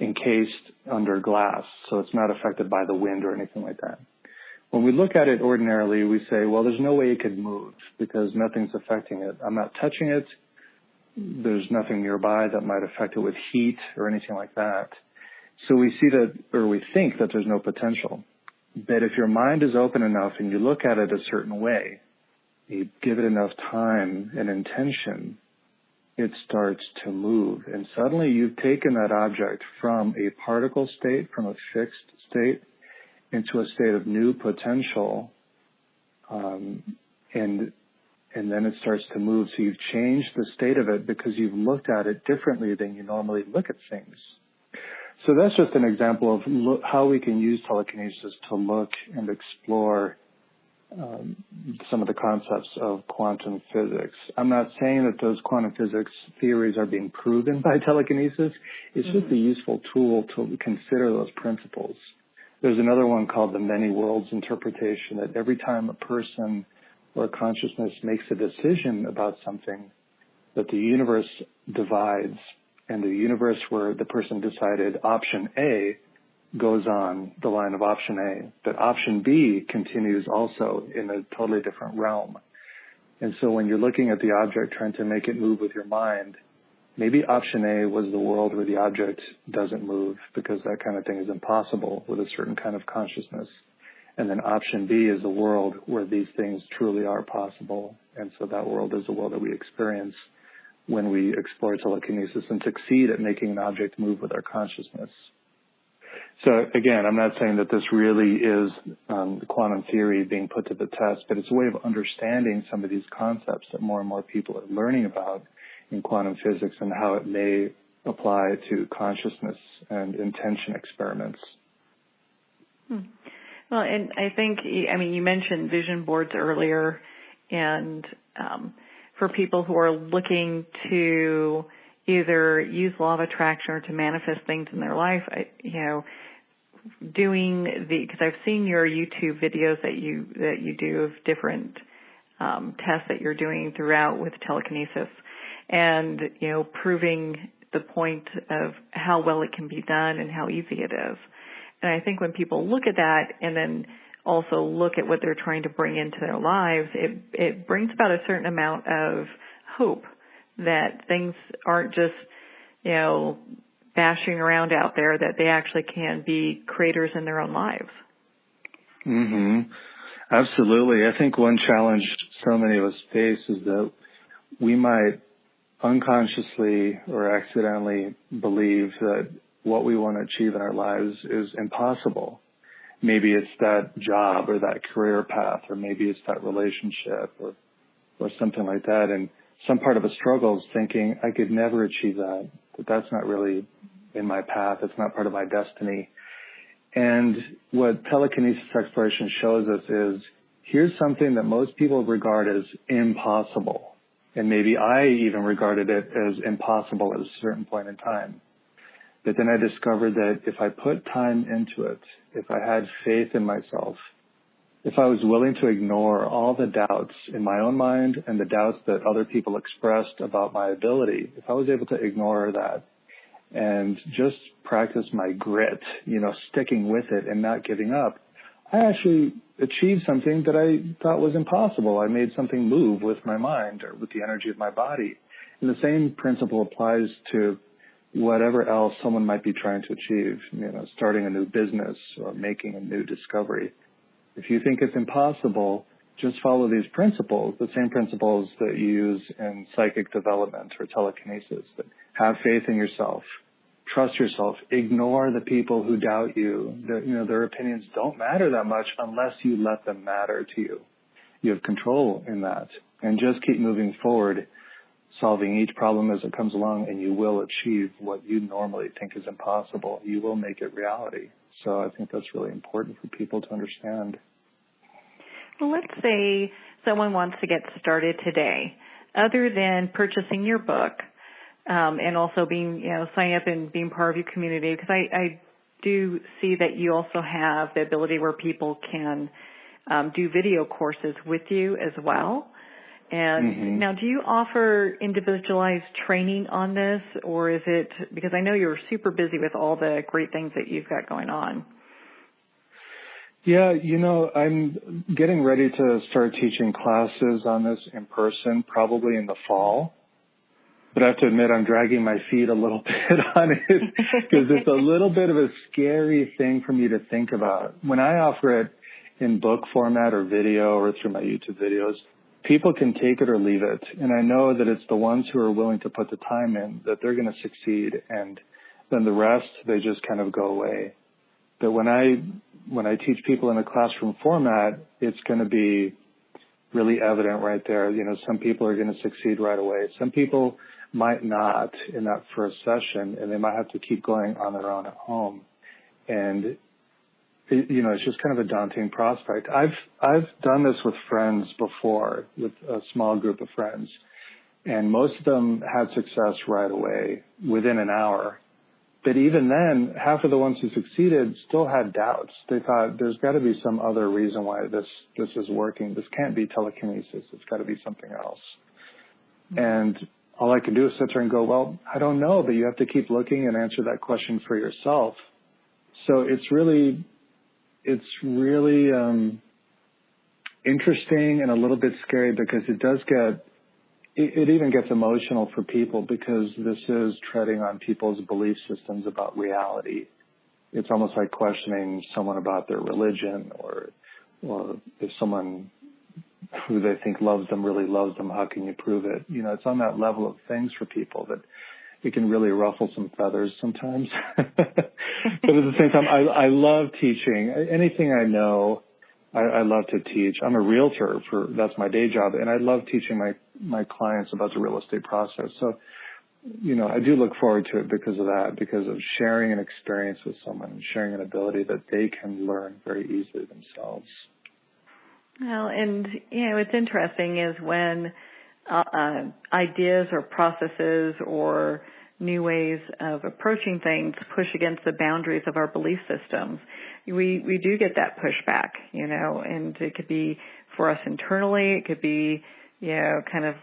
encased under glass, so it's not affected by the wind or anything like that. When we look at it ordinarily, we say, well, there's no way it could move because nothing's affecting it. I'm not touching it. There's nothing nearby that might affect it with heat or anything like that. So we see that, or we think that there's no potential. But if your mind is open enough and you look at it a certain way, you give it enough time and intention, it starts to move. And suddenly you've taken that object from a particle state, from a fixed state, into a state of new potential, and then it starts to move. So you've changed the state of it because you've looked at it differently than you normally look at things. So that's just an example of how we can use telekinesis to look and explore some of the concepts of quantum physics. I'm not saying that those quantum physics theories are being proven by telekinesis. It's just a useful tool to consider those principles. There's another one called the many worlds interpretation, that every time a person or a consciousness makes a decision about something, that the universe divides, and the universe where the person decided option A goes on the line of option A, but option B continues also in a totally different realm. And so when you're looking at the object, trying to make it move with your mind, maybe option A was the world where the object doesn't move, because that kind of thing is impossible with a certain kind of consciousness. And then option B is the world where these things truly are possible. And so that world is the world that we experience when we explore telekinesis and succeed at making an object move with our consciousness. So again, I'm not saying that this really is quantum theory being put to the test, but it's a way of understanding some of these concepts that more and more people are learning about in quantum physics and how it may apply to consciousness and intention experiments. Well, and I think, I mean, you mentioned vision boards earlier, and for people who are looking to either use law of attraction or to manifest things in their life, because I've seen your YouTube videos that you do of different tests that you're doing throughout with telekinesis, and proving the point of how well it can be done and how easy it is. And I think when people look at that and then also look at what they're trying to bring into their lives, it brings about a certain amount of hope that things aren't just, bashing around out there, that they actually can be creators in their own lives. Absolutely. I think one challenge so many of us face is that we might unconsciously or accidentally believe that what we want to achieve in our lives is impossible. Maybe it's that job or that career path, or maybe it's that relationship or something like that. And some part of a struggle is thinking, I could never achieve that, but that's not really in my path. It's not part of my destiny. And what telekinesis exploration shows us is, here's something that most people regard as impossible. And maybe I even regarded it as impossible at a certain point in time. But then I discovered that if I put time into it, if I had faith in myself, if I was willing to ignore all the doubts in my own mind and the doubts that other people expressed about my ability, if I was able to ignore that and just practice my grit, sticking with it and not giving up, I actually achieved something that I thought was impossible. I made something move with my mind or with the energy of my body. And the same principle applies to whatever else someone might be trying to achieve, starting a new business or making a new discovery. If you think it's impossible, just follow these principles, the same principles that you use in psychic development or telekinesis. That have faith in yourself, trust yourself, ignore the people who doubt you. Their opinions don't matter that much unless you let them matter to you. You have control in that, and just keep moving forward, solving each problem as it comes along, and you will achieve what you normally think is impossible. You will make it reality. So I think that's really important for people to understand. Well, let's say someone wants to get started today, other than purchasing your book, and also signing up and being part of your community, because I do see that you also have the ability where people can do video courses with you as well. And now, do you offer individualized training on this, or is it, because I know you're super busy with all the great things that you've got going on? Yeah, I'm getting ready to start teaching classes on this in person, probably in the fall. But I have to admit, I'm dragging my feet a little bit on it because it's a little bit of a scary thing for me to think about. When I offer it in book format or video or through my YouTube videos, people can take it or leave it. And I know that it's the ones who are willing to put the time in that they're going to succeed. And then the rest, they just kind of go away. But when I teach people in a classroom format, it's going to be really evident right there. Some people are going to succeed right away. Some people might not in that first session, and they might have to keep going on their own at home. And it's just kind of a daunting prospect. I've done this with friends before, with a small group of friends, and most of them had success right away, within an hour. But even then, half of the ones who succeeded still had doubts. They thought, there's got to be some other reason why this is working. This can't be telekinesis. It's got to be something else. And all I can do is sit there and go, well, I don't know, but you have to keep looking and answer that question for yourself. So it's really interesting and a little bit scary, because it even gets emotional for people, because this is treading on people's belief systems about reality. It's almost like questioning someone about their religion, or if someone who they think loves them really loves them, how can you prove it? It's on that level of things for people that it can really ruffle some feathers sometimes. But at the same time, I love teaching. Anything I know, I love to teach. I'm a realtor, that's my day job, and I love teaching my clients about the real estate process. So, I do look forward to it because of that, because of sharing an experience with someone and sharing an ability that they can learn very easily themselves. Well, and, what's interesting is when ideas or processes or new ways of approaching things push against the boundaries of our belief systems, we do get that pushback, and it could be for us internally, it could be, kind of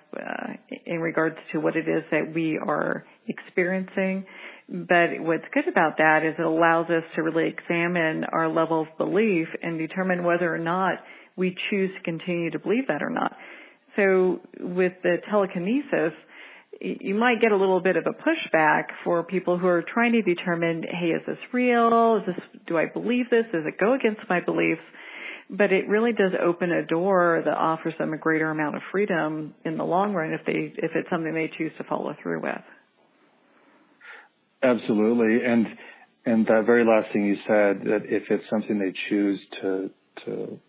in regards to what it is that we are experiencing. But what's good about that is it allows us to really examine our level of belief and determine whether or not we choose to continue to believe that or not. So with the telekinesis, you might get a little bit of a pushback for people who are trying to determine, hey, is this real? Do I believe this? Does it go against my beliefs? But it really does open a door that offers them a greater amount of freedom in the long run if it's something they choose to follow through with. Absolutely. And that very last thing you said, that if it's something they choose to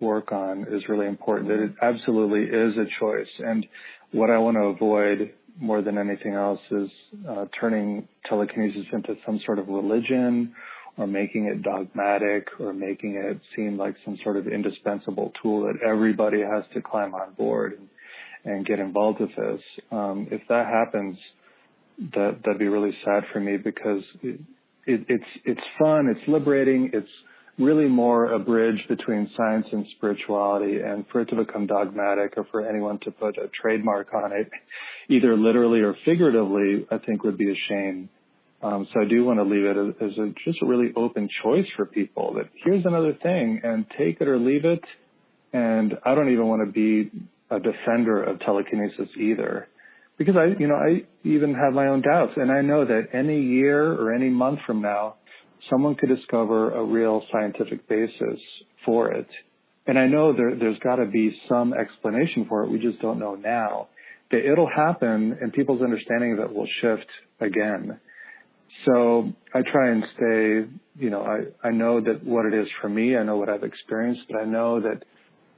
work on, is really important. That it absolutely is a choice. And what I want to avoid more than anything else is turning telekinesis into some sort of religion, or making it dogmatic, or making it seem like some sort of indispensable tool that everybody has to climb on board and get involved with this. If that happens, that'd be really sad for me, because it's fun, it's liberating, it's really more a bridge between science and spirituality. And for it to become dogmatic, or for anyone to put a trademark on it, either literally or figuratively, I think would be a shame. So I do want to leave it as just a really open choice for people, that here's another thing, and take it or leave it. And I don't even want to be a defender of telekinesis either, because I even have my own doubts. And I know that any year or any month from now, someone could discover a real scientific basis for it. And I know there's got to be some explanation for it. We just don't know now. But it'll happen, and people's understanding of it will shift again. So I try and stay, I know that what it is for me, I know what I've experienced, but I know that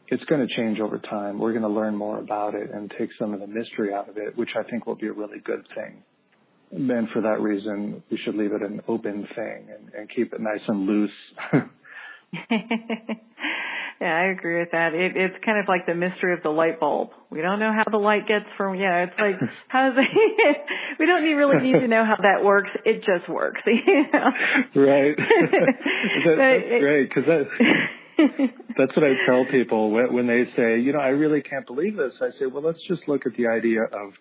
it's going to change over time. We're going to learn more about it and take some of the mystery out of it, which I think will be a really good thing. And for that reason, we should leave it an open thing and keep it nice and loose. Yeah, I agree with that. It's kind of like the mystery of the light bulb. We don't know how the light gets from, it's like, we don't really need to know how that works. It just works. Right. That's great, because that's what I tell people when they say, I really can't believe this. I say, well, let's just look at the idea of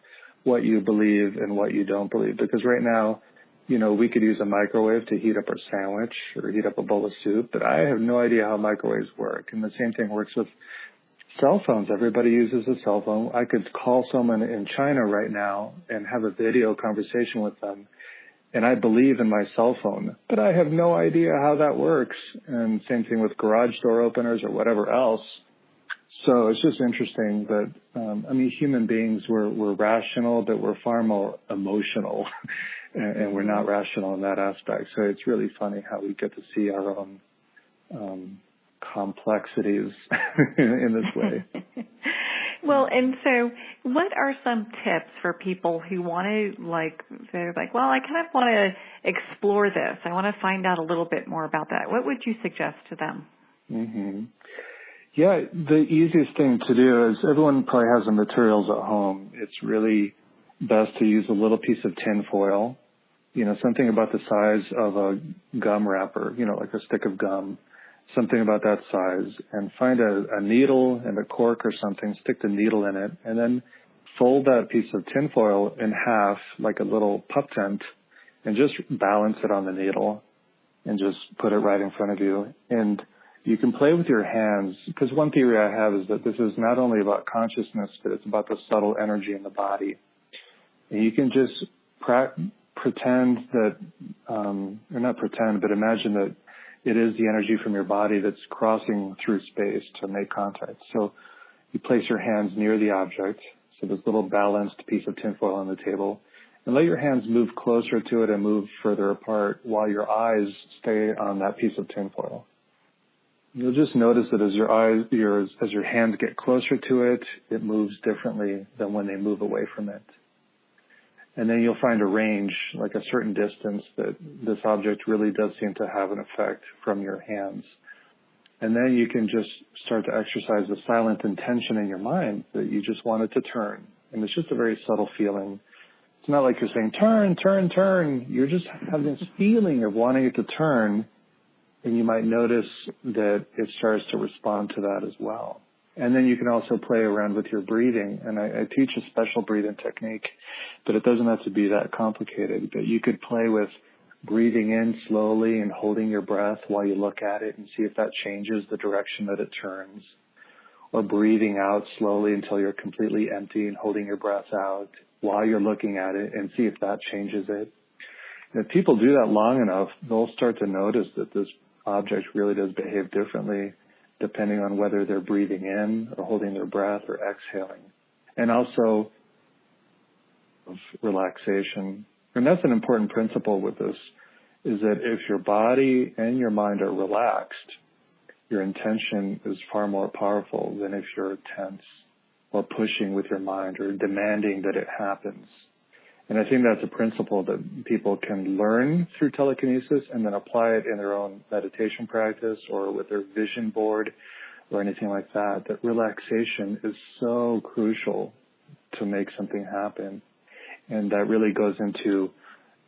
what you believe and what you don't believe. Because right now, we could use a microwave to heat up our sandwich or heat up a bowl of soup, but I have no idea how microwaves work. And the same thing works with cell phones. Everybody uses a cell phone. I could call someone in China right now and have a video conversation with them, and I believe in my cell phone, but I have no idea how that works. And same thing with garage door openers or whatever else. So it's just interesting that, human beings, we're rational, but we're far more emotional, and we're not rational in that aspect. So it's really funny how we get to see our own complexities in this way. Well, and so what are some tips for people who want to, they're like, well, I kind of want to explore this. I want to find out a little bit more about that. What would you suggest to them? Mm-hmm. Yeah, the easiest thing to do is everyone probably has the materials at home. It's really best to use a little piece of tin foil, something about the size of a gum wrapper, like a stick of gum, something about that size, and find a needle and a cork or something, stick the needle in it, and then fold that piece of tin foil in half like a little pup tent and just balance it on the needle and just put it right in front of you. And you can play with your hands, because one theory I have is that this is not only about consciousness, but it's about the subtle energy in the body. And you can just pretend that, or not pretend, but imagine that it is the energy from your body that's crossing through space to make contact. So you place your hands near the object, so this little balanced piece of tinfoil on the table, and let your hands move closer to it and move further apart while your eyes stay on that piece of tinfoil. You'll just notice that as your hands get closer to it, it moves differently than when they move away from it. And then you'll find a range, like a certain distance, that this object really does seem to have an effect from your hands. And then you can just start to exercise the silent intention in your mind that you just want it to turn. And it's just a very subtle feeling. It's not like you're saying, turn, turn, turn. You're just having this feeling of wanting it to turn. And you might notice that it starts to respond to that as well. And then you can also play around with your breathing. And I teach a special breathing technique, but it doesn't have to be that complicated. But you could play with breathing in slowly and holding your breath while you look at it and see if that changes the direction that it turns. Or breathing out slowly until you're completely empty and holding your breath out while you're looking at it and see if that changes it. And if people do that long enough, they'll start to notice that this object really does behave differently depending on whether they're breathing in or holding their breath or exhaling. And also relaxation. And that's an important principle with this, is that if your body and your mind are relaxed, your intention is far more powerful than if you're tense or pushing with your mind or demanding that it happens. And I think that's a principle that people can learn through telekinesis and then apply it in their own meditation practice or with their vision board or anything like that, that relaxation is so crucial to make something happen. And that really goes into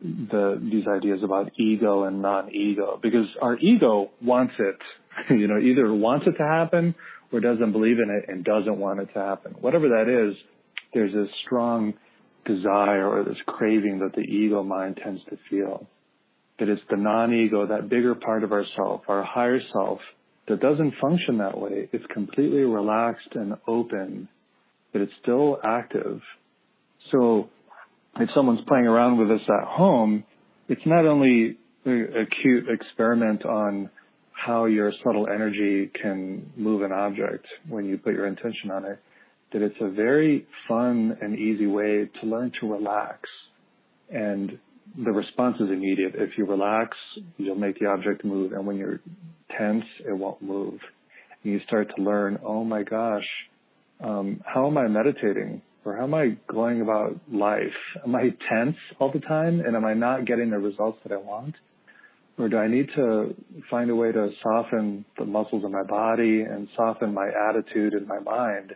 these ideas about ego and non-ego, because our ego wants it, either wants it to happen or doesn't believe in it and doesn't want it to happen. Whatever that is, there's this strong desire or this craving that the ego mind tends to feel. But it's the non-ego, that bigger part of ourself, our higher self, that doesn't function that way. It's completely relaxed and open, but it's still active. So if someone's playing around with this at home, it's not only a cute experiment on how your subtle energy can move an object when you put your intention on it, that it's a very fun and easy way to learn to relax. And the response is immediate. If you relax, you'll make the object move. And when you're tense, it won't move. And you start to learn, oh my gosh, how am I meditating? Or how am I going about life? Am I tense all the time? And am I not getting the results that I want? Or do I need to find a way to soften the muscles of my body and soften my attitude and my mind?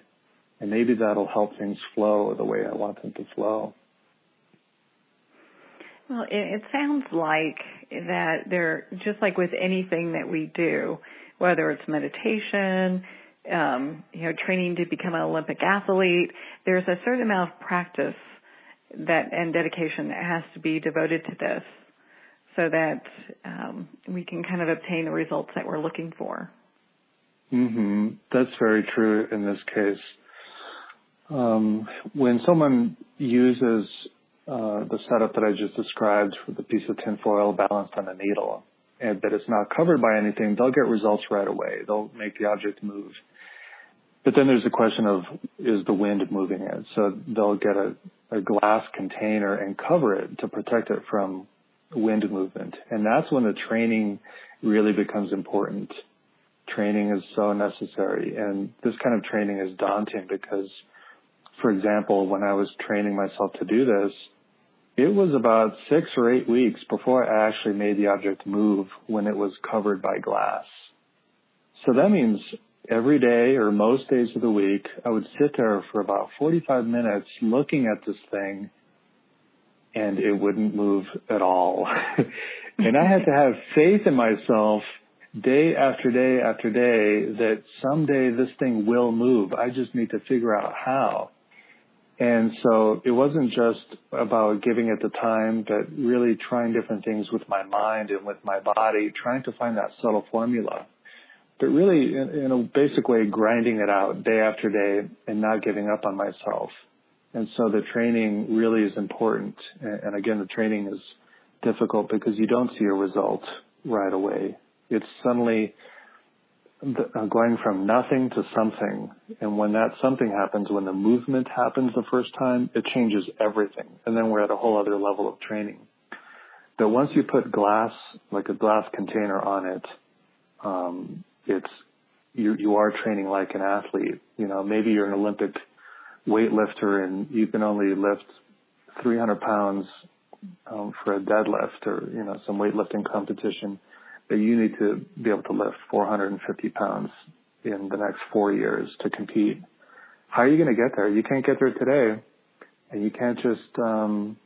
And maybe that'll help things flow the way I want them to flow. Well, it sounds like that they're just like with anything that we do, whether it's meditation, training to become an Olympic athlete, there's a certain amount of practice and dedication that has to be devoted to this so that we can kind of obtain the results that we're looking for. Mm-hmm. That's very true in this case. When someone uses the setup that I just described with the piece of tinfoil balanced on a needle, and that it's not covered by anything, they'll get results right away. They'll make the object move. But then there's the question of, is the wind moving it? So they'll get a glass container and cover it to protect it from wind movement. And that's when the training really becomes important. Training is so necessary. And this kind of training is daunting because, for example, when I was training myself to do this, it was about 6 or 8 weeks before I actually made the object move when it was covered by glass. So that means every day or most days of the week, I would sit there for about 45 minutes looking at this thing, and it wouldn't move at all. And I had to have faith in myself day after day after day that someday this thing will move. I just need to figure out how. And so it wasn't just about giving it the time, but really trying different things with my mind and with my body, trying to find that subtle formula. But really, in a basic way, grinding it out day after day and not giving up on myself. And so the training really is important. And again, the training is difficult because you don't see a result right away. It's suddenly going from nothing to something. And when that something happens, when the movement happens the first time, it changes everything. And then we're at a whole other level of training. But once you put glass, like a glass container on it, you are training like an athlete. Maybe you're an Olympic weightlifter and you can only lift 300 pounds for a deadlift or, some weightlifting competition. That you need to be able to lift 450 pounds in the next 4 years to compete. How are you going to get there? You can't get there today. And you can't just, go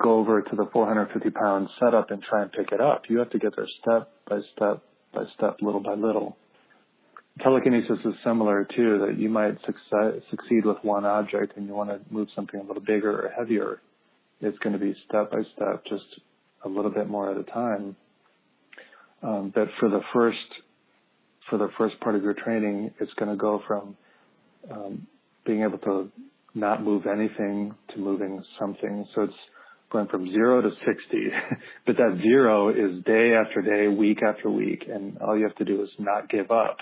over to the 450 pound setup and try and pick it up. You have to get there step by step by step, little by little. Telekinesis is similar too, that you might succeed with one object and you want to move something a little bigger or heavier. It's going to be step by step, just a little bit more at a time. But for the first part of your training, it's going to go from being able to not move anything to moving something. So it's going from 0 to 60. But that 0 is day after day, week after week, and all you have to do is not give up.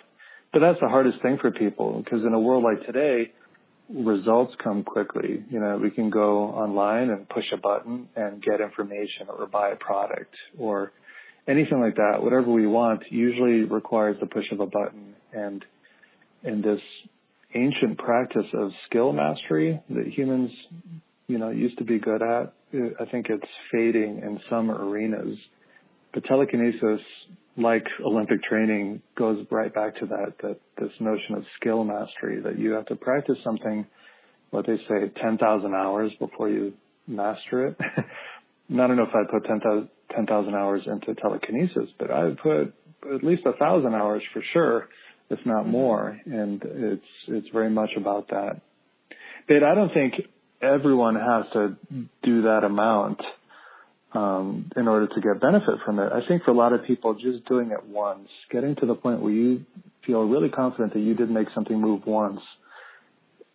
But that's the hardest thing for people, because in a world like today, results come quickly. We can go online and push a button and get information or buy a product or anything like that. Whatever we want usually requires the push of a button. And in this ancient practice of skill mastery that humans, used to be good at, I think it's fading in some arenas. But telekinesis, like Olympic training, goes right back to that this notion of skill mastery, that you have to practice something, what they say, 10,000 hours before you master it. And I don't know if I put 10,000 hours into telekinesis, but I would put at least 1,000 hours for sure, if not more. And it's very much about that. But I don't think everyone has to do that amount in order to get benefit from it. I think for a lot of people, just doing it once, getting to the point where you feel really confident that you did make something move once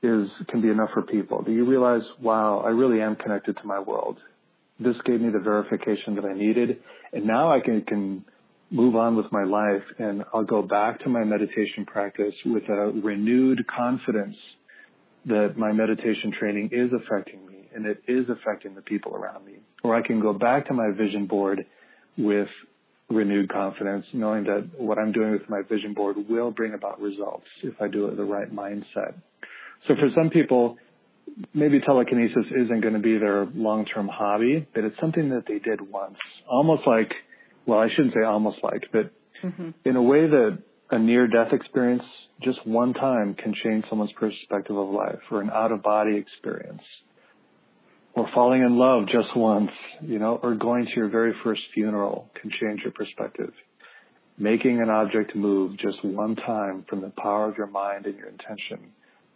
can be enough for people. Do you realize, wow, I really am connected to my world. This gave me the verification that I needed, and now I can move on with my life, and I'll go back to my meditation practice with a renewed confidence that my meditation training is affecting me and it is affecting the people around me. Or I can go back to my vision board with renewed confidence, knowing that what I'm doing with my vision board will bring about results if I do it with the right mindset. So for some people, maybe telekinesis isn't going to be their long-term hobby, but it's something that they did once. Almost like, well, I shouldn't say almost like, but in a way that a near-death experience just one time can change someone's perspective of life, or an out-of-body experience, or falling in love just once, or going to your very first funeral can change your perspective. Making an object move just one time from the power of your mind and your intention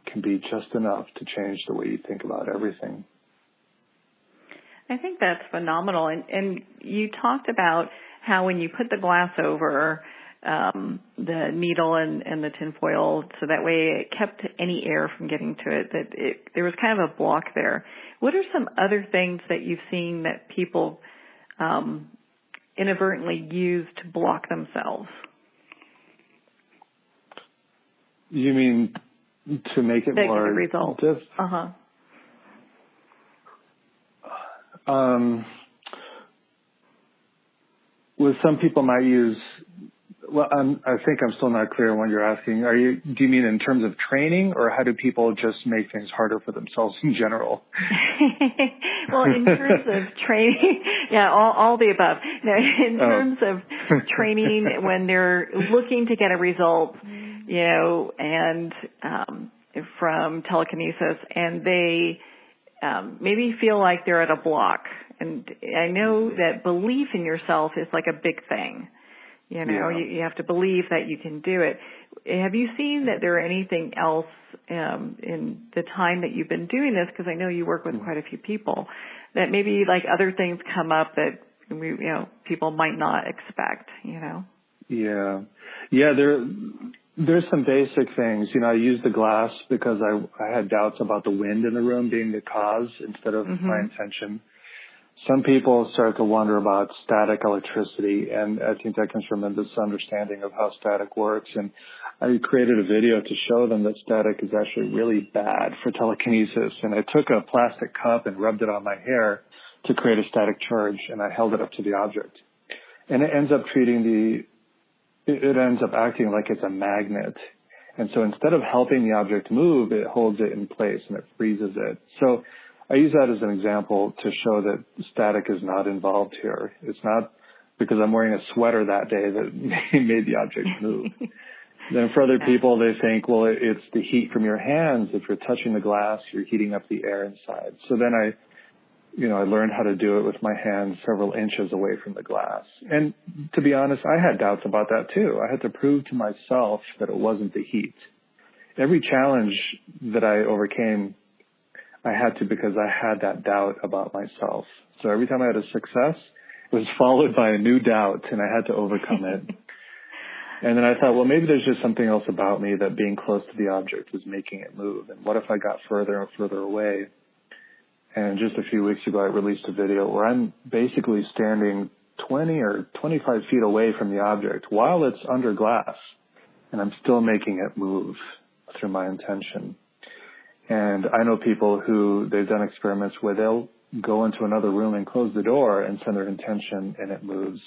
can be just enough to change the way you think about everything. I think that's phenomenal. And you talked about how when you put the glass over the needle and the tinfoil, so that way it kept any air from getting to it, there was kind of a block there. What are some other things that you've seen that people inadvertently use to block themselves? You mean to make it more result? With some people might use, well, I think I'm still not clear on what you're asking. Do you mean in terms of training, or how do people just make things harder for themselves in general? Well, in terms of training, yeah, all the above. No, in terms of training, when they're looking to get a result, and from telekinesis, and they maybe feel like they're at a block. And I know that belief in yourself is like a big thing. You have to believe that you can do it. Have you seen that there anything else in the time that you've been doing this, because I know you work with quite a few people, that maybe like other things come up that people might not expect, Yeah, there's some basic things. I used the glass because I had doubts about the wind in the room being the cause instead of my intention. Some people start to wonder about static electricity, and I think that comes from a misunderstanding of how static works. And I created a video to show them that static is actually really bad for telekinesis. And I took a plastic cup and rubbed it on my hair to create a static charge, and I held it up to the object. And it ends up it ends up acting like it's a magnet. And so instead of helping the object move, it holds it in place and it freezes it. So I use that as an example to show that static is not involved here. It's not because I'm wearing a sweater that day that made the object move. Then for other people, they think, well, it's the heat from your hands. If you're touching the glass, you're heating up the air inside. So then I learned how to do it with my hands several inches away from the glass. And to be honest, I had doubts about that too. I had to prove to myself that it wasn't the heat. Every challenge that I overcame, I had to, because I had that doubt about myself. So every time I had a success, it was followed by a new doubt, and I had to overcome it. And then I thought, well, maybe there's just something else about me that being close to the object was making it move. And what if I got further and further away? And just a few weeks ago, I released a video where I'm basically standing 20 or 25 feet away from the object while it's under glass, and I'm still making it move through my intention. And I know people who they've done experiments where they'll go into another room and close the door and send their intention, and it moves.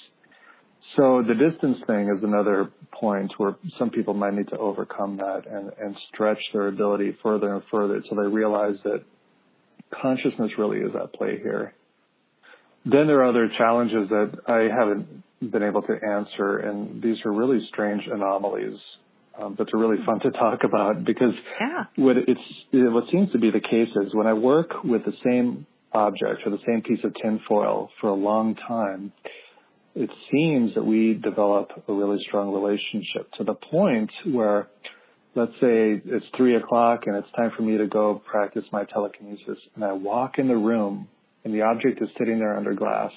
So the distance thing is another point where some people might need to overcome that and stretch their ability further and further until they realize that consciousness really is at play here. Then there are other challenges that I haven't been able to answer, and these are really strange anomalies. But they're really fun to talk about, because what seems to be the case is when I work with the same object or the same piece of tinfoil for a long time, it seems that we develop a really strong relationship to the point where, let's say it's 3:00 and it's time for me to go practice my telekinesis, and I walk in the room and the object is sitting there under glass,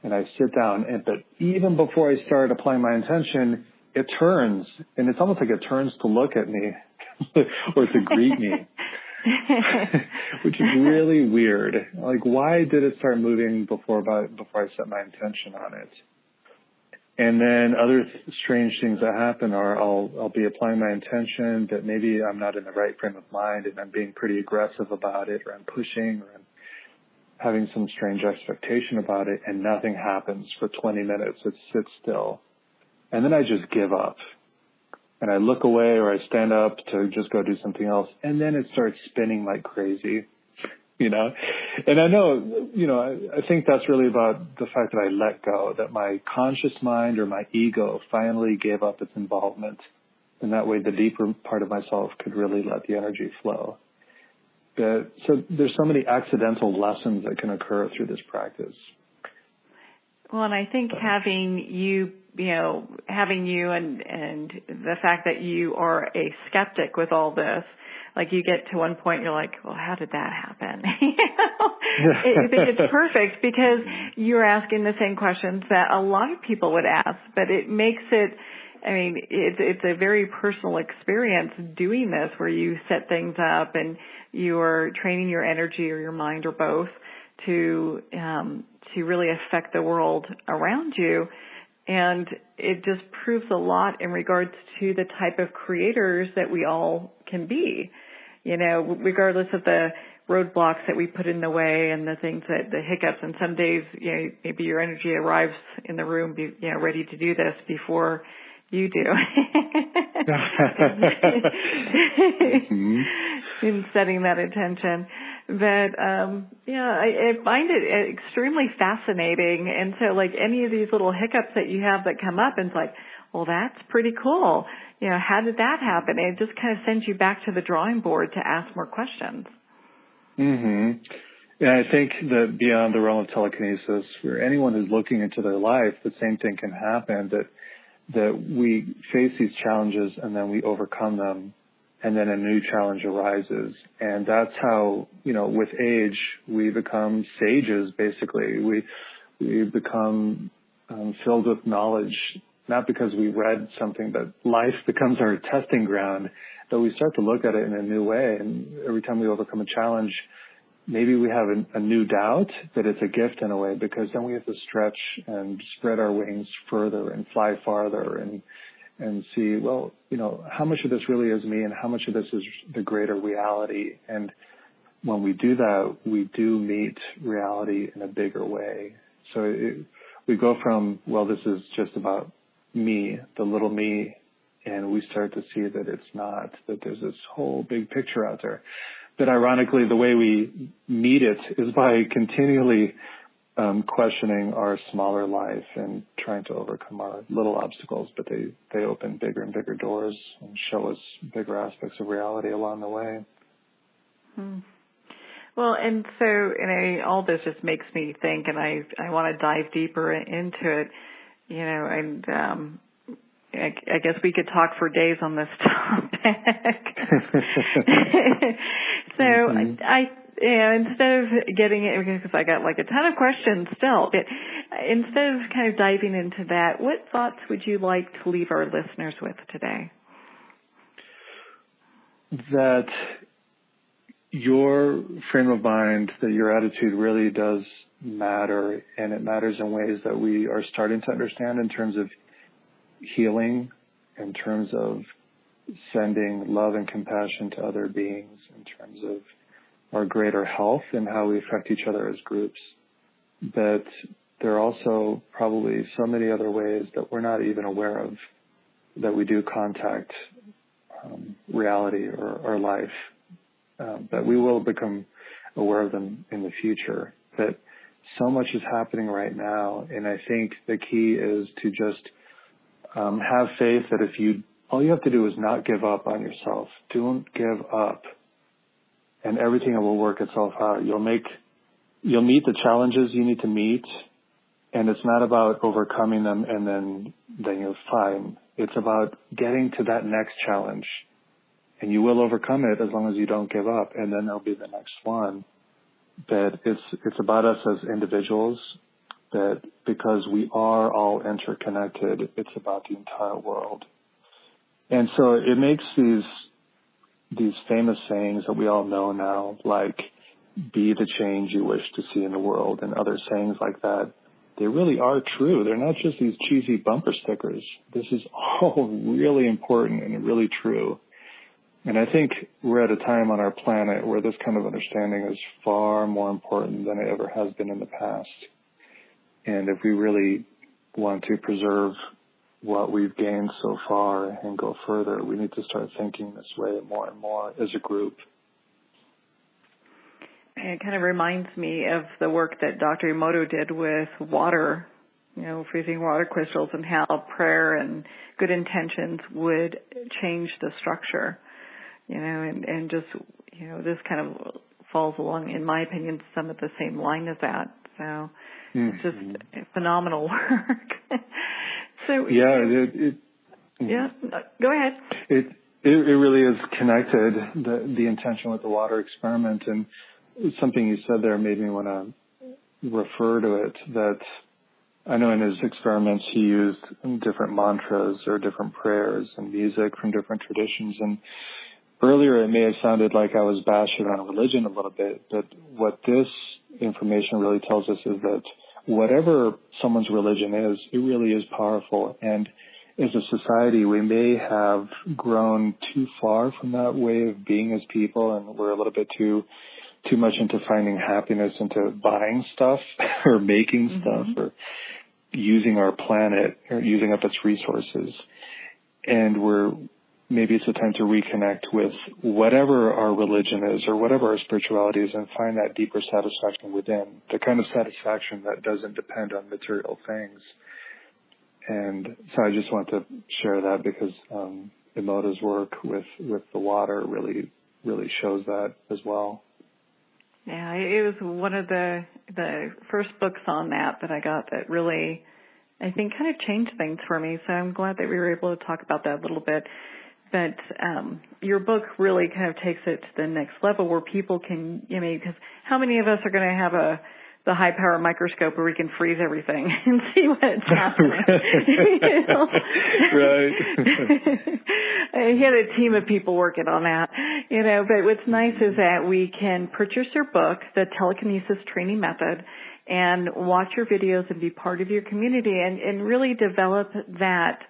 and I sit down, but even before I start applying my intention, it turns, and it's almost like it turns to look at me or to greet me, which is really weird. Like, why did it start moving before I set my intention on it? And then other strange things that happen are I'll be applying my intention that maybe I'm not in the right frame of mind and I'm being pretty aggressive about it, or I'm pushing, or I'm having some strange expectation about it, and nothing happens for 20 minutes. It sits still. And then I just give up. And I look away, or I stand up to just go do something else. And then it starts spinning like crazy, you know. And I know, you know, I think that's really about the fact that I let go, that my conscious mind or my ego finally gave up its involvement. And that way the deeper part of myself could really let the energy flow. So there's so many accidental lessons that can occur through this practice. Well, and I think having you and the fact that you are a skeptic with all this, like you get to one point, you're like, well, how did that happen? I think it's perfect because you're asking the same questions that a lot of people would ask, but it makes it, I mean, it's a very personal experience doing this where you set things up and you're training your energy or your mind or both to really affect the world around you. And it just proves a lot in regards to the type of creators that we all can be, you know, regardless of the roadblocks that we put in the way and the things that the hiccups. And some days, you know, maybe your energy arrives in the room, you know, ready to do this before you do. In setting that intention. But, yeah, I find it extremely fascinating. And so like any of these little hiccups that you have that come up, and it's like, well, that's pretty cool. You know, how did that happen? It just kind of sends you back to the drawing board to ask more questions. Mm-hmm. And I think that beyond the realm of telekinesis, for anyone who's looking into their life, the same thing can happen, that we face these challenges and then we overcome them, and then a new challenge arises. And that's how, you know, with age, we become sages, basically. We become filled with knowledge, not because we read something, but life becomes our testing ground, that we start to look at it in a new way. And every time we overcome a challenge, maybe we have a new doubt, but it's a gift in a way, because then we have to stretch and spread our wings further and fly farther and see, well, you know, how much of this really is me and how much of this is the greater reality. And when we do that, we do meet reality in a bigger way. So we go from, well, this is just about me, the little me, and we start to see that it's not, that there's this whole big picture out there. But ironically, the way we meet it is by continually questioning our smaller life and trying to overcome our little obstacles, but they open bigger and bigger doors and show us bigger aspects of reality along the way. Well, and so, you know, all this just makes me think, and I want to dive deeper into it, you know, and I guess we could talk for days on this topic. So instead of getting it, because I got like a ton of questions still, but instead of kind of diving into that, what thoughts would you like to leave our listeners with today? That your frame of mind, that your attitude really does matter, and it matters in ways that we are starting to understand in terms of healing, in terms of sending love and compassion to other beings, in terms of our greater health and how we affect each other as groups. But there are also probably so many other ways that we're not even aware of that we do contact reality or our life, that we will become aware of them in the future. That so much is happening right now, and I think the key is to just have faith that all you have to do is not give up on yourself. Don't give up, and everything will work itself out. You'll meet the challenges you need to meet, and it's not about overcoming them and then you're fine. It's about getting to that next challenge, and you will overcome it as long as you don't give up, and then there'll be the next one. But it's about us as individuals, that because we are all interconnected, it's about the entire world. And so it makes these famous sayings that we all know now, like, be the change you wish to see in the world, and other sayings like that, they really are true. They're not just these cheesy bumper stickers. This is all really important and really true. And I think we're at a time on our planet where this kind of understanding is far more important than it ever has been in the past. And if we really want to preserve what we've gained so far and go further, we need to start thinking this way more and more as a group. And it kind of reminds me of the work that Dr. Emoto did with water, freezing water crystals, and how prayer and good intentions would change the structure, and just, this kind of falls along, in my opinion, some of the same line as that. So it's just phenomenal work. So yeah, go ahead. It really is connected, the intention with the water experiment, and something you said there made me want to refer to it, that I know in his experiments he used different mantras or different prayers and music from different traditions. And earlier it may have sounded like I was bashing on religion a little bit, but what this information really tells us is that whatever someone's religion is, it really is powerful. And as a society, we may have grown too far from that way of being as people, and we're a little bit too much into finding happiness into buying stuff or making stuff or using our planet or using up its resources. And maybe it's a time to reconnect with whatever our religion is or whatever our spirituality is, and find that deeper satisfaction within, the kind of satisfaction that doesn't depend on material things. And so I just want to share that because Emoto's work with the water really shows that as well. Yeah, it was one of the first books on that I got that really, I think, kind of changed things for me. So I'm glad that we were able to talk about that a little bit. But your book really kind of takes it to the next level where people can, because how many of us are going to have the high power microscope where we can freeze everything and see what's happening? Right. He had a team of people working on that, but what's nice is that we can purchase your book, The Telekinesis Training Method, and watch your videos and be part of your community and really develop that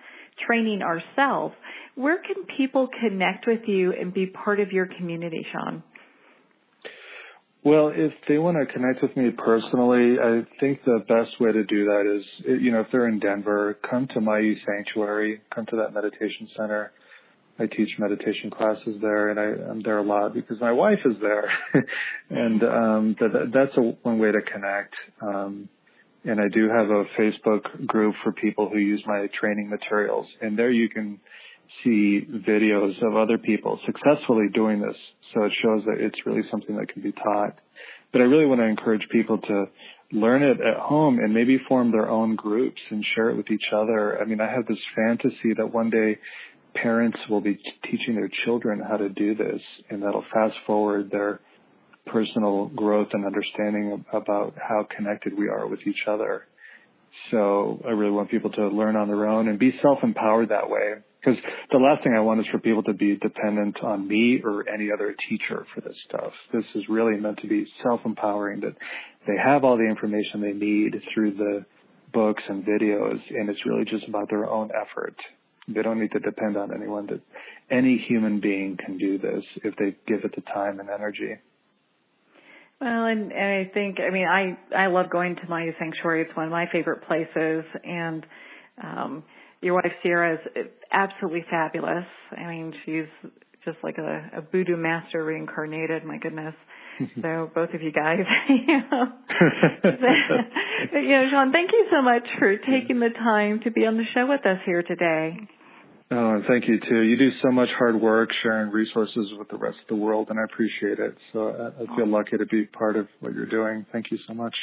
training ourselves. Where can people connect with you and be part of your community, Sean? Well, if they want to connect with me personally, I think the best way to do that is, if they're in Denver, come to my Sanctuary, come to that meditation center. I teach meditation classes there, and I'm there a lot because my wife is there. And that's one way to connect. And I do have a Facebook group for people who use my training materials. And there you can see videos of other people successfully doing this. So it shows that it's really something that can be taught. But I really want to encourage people to learn it at home and maybe form their own groups and share it with each other. I mean, I have this fantasy that one day parents will be teaching their children how to do this, and that'll fast forward their personal growth and understanding about how connected we are with each other. So I really want people to learn on their own and be self-empowered that way. Because the last thing I want is for people to be dependent on me or any other teacher for this stuff. This is really meant to be self-empowering, that they have all the information they need through the books and videos, and it's really just about their own effort. They don't need to depend on anyone. That any human being can do this if they give it the time and energy. Well, and I think, I love going to my sanctuary. It's one of my favorite places. And your wife, Sierra, is absolutely fabulous. She's just like a voodoo master reincarnated. My goodness. So both of you guys, Sean, thank you so much for taking the time to be on the show with us here today. Oh, and thank you too. You do so much hard work sharing resources with the rest of the world, and I appreciate it. So I feel lucky to be part of what you're doing. Thank you so much.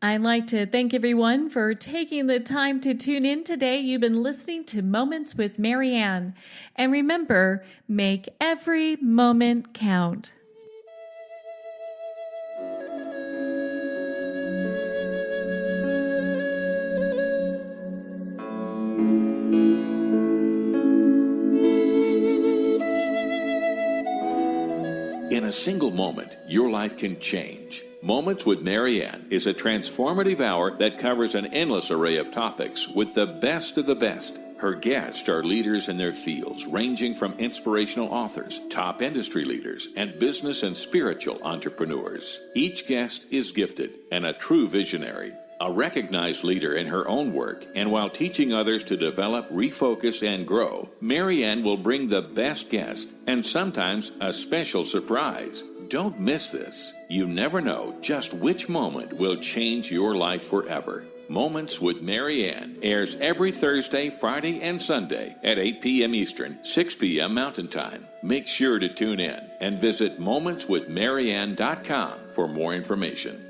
I'd like to thank everyone for taking the time to tune in today. You've been listening to Moments with Marianne. And remember, make every moment count. In a single moment, your life can change. Moments with Marianne is a transformative hour that covers an endless array of topics with the best of the best. Her guests are leaders in their fields, ranging from inspirational authors, top industry leaders, and business and spiritual entrepreneurs. Each guest is gifted and a true visionary, a recognized leader in her own work, and while teaching others to develop, refocus, and grow, Marianne will bring the best guest and sometimes a special surprise. Don't miss this. You never know just which moment will change your life forever. Moments with Marianne airs every Thursday, Friday, and Sunday at 8 p.m. Eastern, 6 p.m. Mountain Time. Make sure to tune in and visit momentswithmarianne.com for more information.